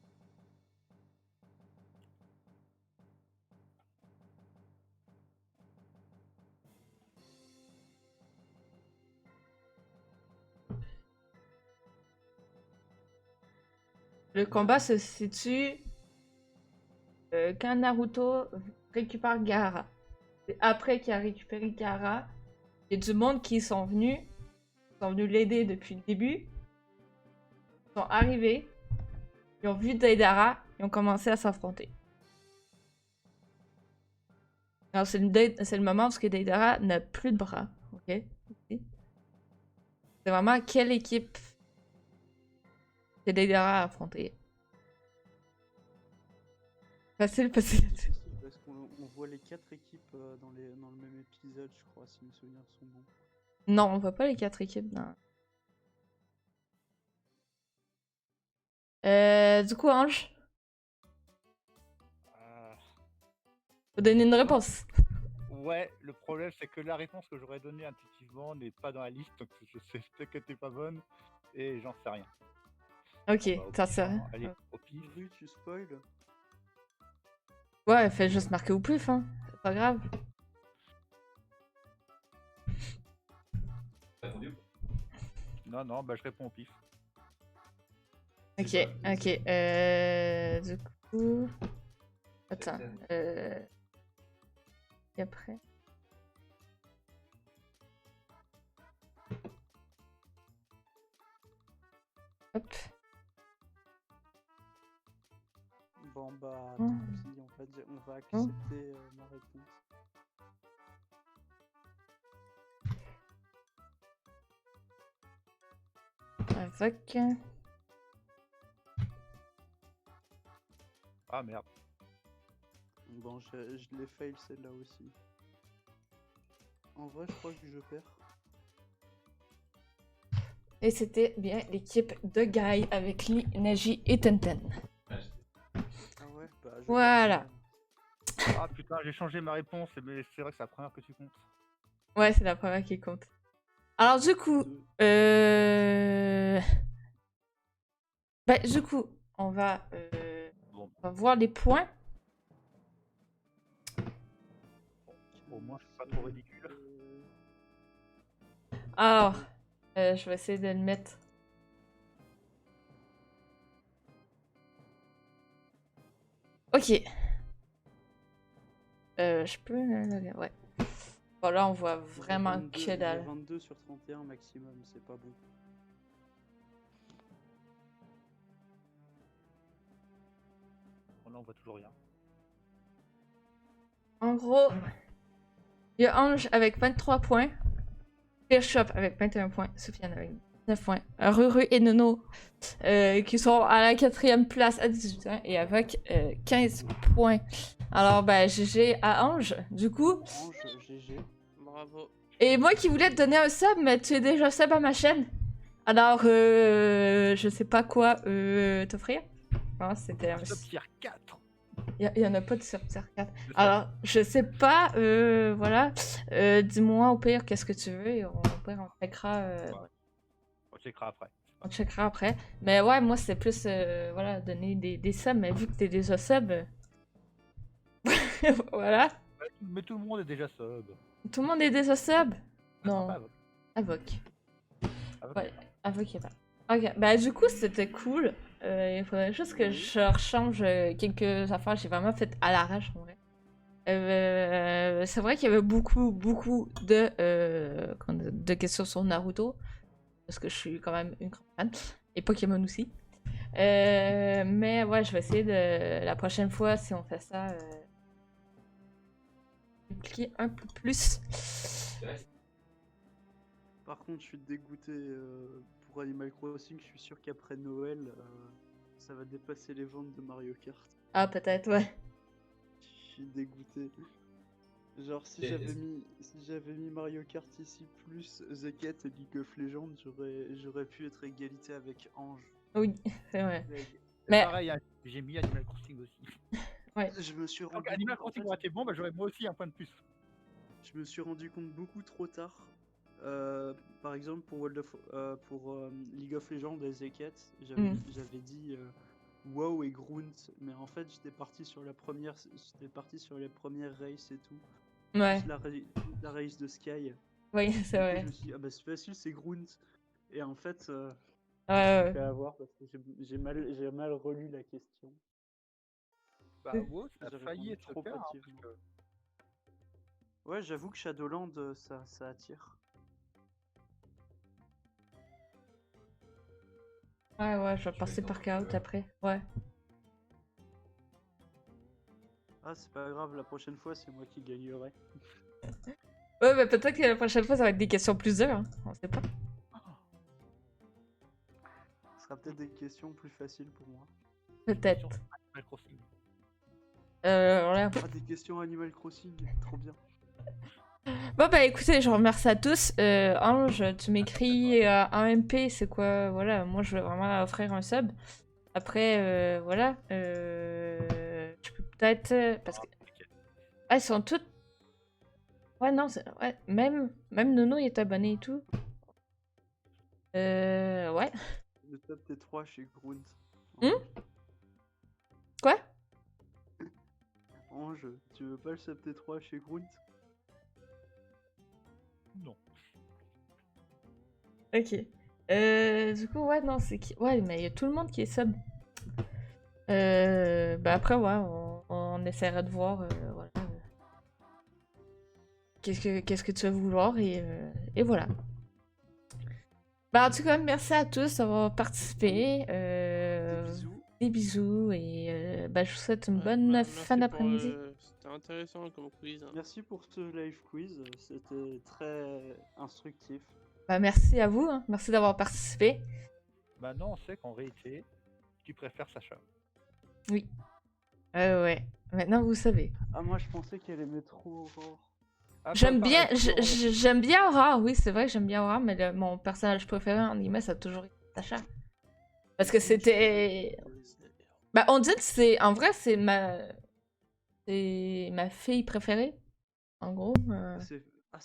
Le combat se situe quand Naruto récupère Gaara. C'est après qu'il a récupéré Gaara, il y a du monde qui sont venus l'aider depuis le début. Ils sont arrivés, ils ont vu Deidara, ils ont commencé à s'affronter. Alors c'est le moment où Deidara n'a plus de bras, ok? C'est vraiment quelle équipe que Deidara a affronté. Facile. Parce qu'on voit les 4 équipes dans le même épisode, je crois, si mes souvenirs sont bons. Non, on voit pas les 4 équipes. Non. Du coup, Ange, faut donner une réponse. Ouais, le problème c'est que la réponse que j'aurais donnée intuitivement n'est pas dans la liste, donc je sais qu'elle était pas bonne et j'en sais rien. Ok, Bon, bah, ça pif, sert. hein. Allez, au pif. Rue, tu spoil. Ouais, fais juste marquer au pif, hein. C'est pas grave. Attendu. Non, bah je réponds au pif. Ok. Du coup... Attends. Et après... Hop. Bon bah, Oh. tant pis, on va accepter ma réponse. Avec... Ah merde. Bon, je l'ai fail celle-là aussi. En vrai, je crois que je perds. Et c'était bien l'équipe de Guy avec Lee, Neji et Tenten. Ah ouais, bah je Voilà. perds quand même. Ah putain, j'ai changé ma réponse, mais c'est vrai que c'est la première que tu comptes. Ouais, c'est la première qui compte. Alors du coup, bah, du coup, on va voir les points. Au moins, je suis pas trop ridicule. Alors, je vais essayer de le mettre. Ok. Je peux... ouais. Bon, là, on voit vraiment J'ai que dalle. 22 sur 31 maximum, c'est pas bon. Bon, là, on voit toujours rien. En gros, il y a Ange avec 23 points. Shop avec 21 points. Sofiane avec 19 points. Ruru et Nono qui sont à la 4e place à 18 points. Et avec 15 points. Alors, ben, GG à Ange, du coup. Ange, GG. Bravo. Et moi qui voulais te donner un sub, mais tu es déjà sub à ma chaîne. Alors, je sais pas quoi t'offrir. Non, c'était un... Top tier 4. Il y en a pas de sub tier 4. Alors, je sais pas, voilà. Dis-moi au pire qu'est-ce que tu veux et au pire on checkera. On checkera après. On checkera après. Mais ouais, moi c'est plus, voilà, donner des subs, mais vu que t'es déjà sub. Voilà. Mais tout le monde est déjà sub. Tout le monde est déjà sub? Non. Pas Avoc. Avoc. Ouais, Avoc est pas. Ok, bah du coup c'était cool. Il faudrait juste que je rechange quelques affaires. J'ai vraiment fait à l'arrache en vrai. C'est vrai qu'il y avait beaucoup de questions sur Naruto. Parce que je suis quand même une grande fan. Et Pokémon aussi. Mais ouais, je vais essayer de... La prochaine fois, si on fait ça... impliquer un peu plus. Par contre, je suis dégoûté pour Animal Crossing. Je suis sûr qu'après Noël, ça va dépasser les ventes de Mario Kart. Ah, peut-être, ouais. Je suis dégoûté. Genre, si j'avais mis Mario Kart ici plus The Cat et League of Legends, j'aurais pu être égalité avec Ange. Oui, c'est vrai. C'est Mais- pareil, hein, j'ai mis Animal Crossing aussi. Ouais. Je me suis rendu Donc Animal compte, en Crossing fait, aurait été bon, bah, j'aurais moi aussi un point de plus. je me suis rendu compte beaucoup trop tard. Par exemple, pour League of Legends et The Cat, j'avais dit WoW et Grunt, mais en fait j'étais parti sur les premières races et tout. Ouais, Plus la race de Sky. oui, c'est Du coup, vrai. je me suis dit, ah bah c'est facile, c'est Grunt. Et en fait, Ouais, fait avoir parce que j'ai mal relu la question. Bah, wow, ça a J'avais failli rendu être trop faire, hein, hâtivement. parce que Ouais, j'avoue que Shadowland, ça attire. ouais, je vais passer par Chaos après. Ouais. Ah, c'est pas grave, la prochaine fois, c'est moi qui gagnerai. Ouais, mais peut-être que la prochaine fois, ça va être des questions plus dures. Hein. On sait pas. Ce sera peut-être des questions plus faciles pour moi. Peut-être. Animal Crossing. Voilà. Ah, des questions Animal Crossing, trop bien. Bon, bah écoutez, je vous remercie à tous. Ange, tu m'écris un MP, c'est quoi? Voilà, moi je veux vraiment offrir un sub. Après, voilà. Je peux peut-être. Parce que. Ah, ils sont toutes. Ouais, non, ouais. Même Nono, il est abonné et tout. Ouais. Le top T3 chez Grunt. Quoi? Ange, tu veux pas le sub T3 chez Grunt? Non. Ok. Du coup, ouais, non, c'est qui. Ouais, mais il y a tout le monde qui est sub. Bah après, ouais, on essaiera de voir, voilà. Qu'est-ce que tu vas vouloir et voilà. Bah en tout cas, merci à tous d'avoir participé. Des bisous et bah, je vous souhaite une bonne fin d'après-midi. C'était intéressant comme quiz. Hein. Merci pour ce live quiz, c'était très instructif. Bah merci à vous, hein. Merci d'avoir participé. Maintenant, on sait qu'en réalité, tu préfères Sacha. Oui. Ouais. Maintenant vous savez. Ah, moi je pensais qu'elle aimait trop Aurore. Ah, J'aime pas bien, pareil, j'aime bien Aurore, oui, c'est vrai que j'aime bien Aurore, mais mon personnage préféré en anime, ça a toujours été Sacha. Parce que c'était. Bah, on dit que c'est. En vrai, c'est ma fille préférée. En gros.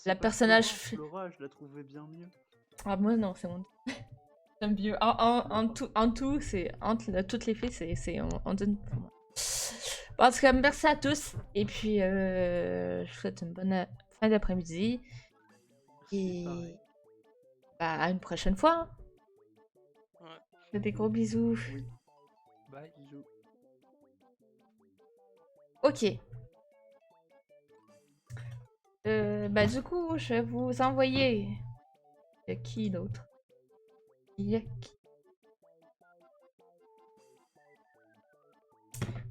La personnage. Flora, je la trouvais bien mieux. Ah, moi, non, c'est mon. J'aime mieux. En tout, c'est. Entre toutes les filles, c'est. On dit pour moi. Bon, en tout cas, merci à tous. Et puis, je vous souhaite une bonne fin d'après-midi. Et. Bah, à une prochaine fois. Ouais. Je fais des gros bisous. Oui. Bye. Bisous. Ok. Bah du coup, je vais vous envoyer... Il y a qui d'autre? Là,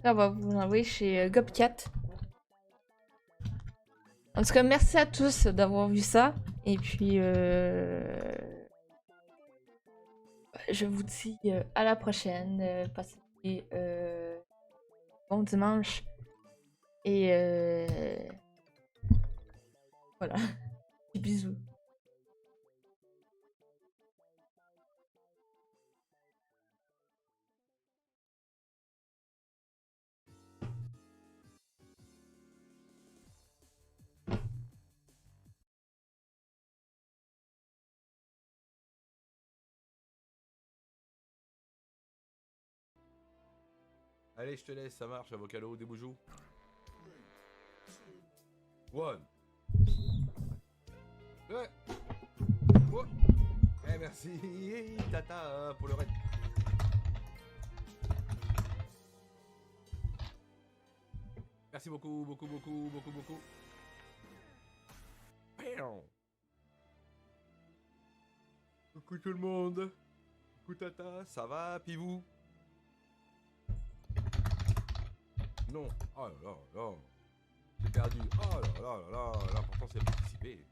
on va vous envoyer chez Gobcat. En tout cas, merci à tous d'avoir vu ça. Et puis, je vous dis à la prochaine. Passez bon dimanche. Et voilà. Bisous. Allez, je te laisse, ça marche, avocado, des boujoux. One. Ouais. Oh. Eh, merci, tata, pour le raid. Merci beaucoup, beaucoup. Coucou tout le monde. Coucou tata, ça va, puis vous? Non, oh là là, j'ai perdu, oh là là, l'important c'est de participer.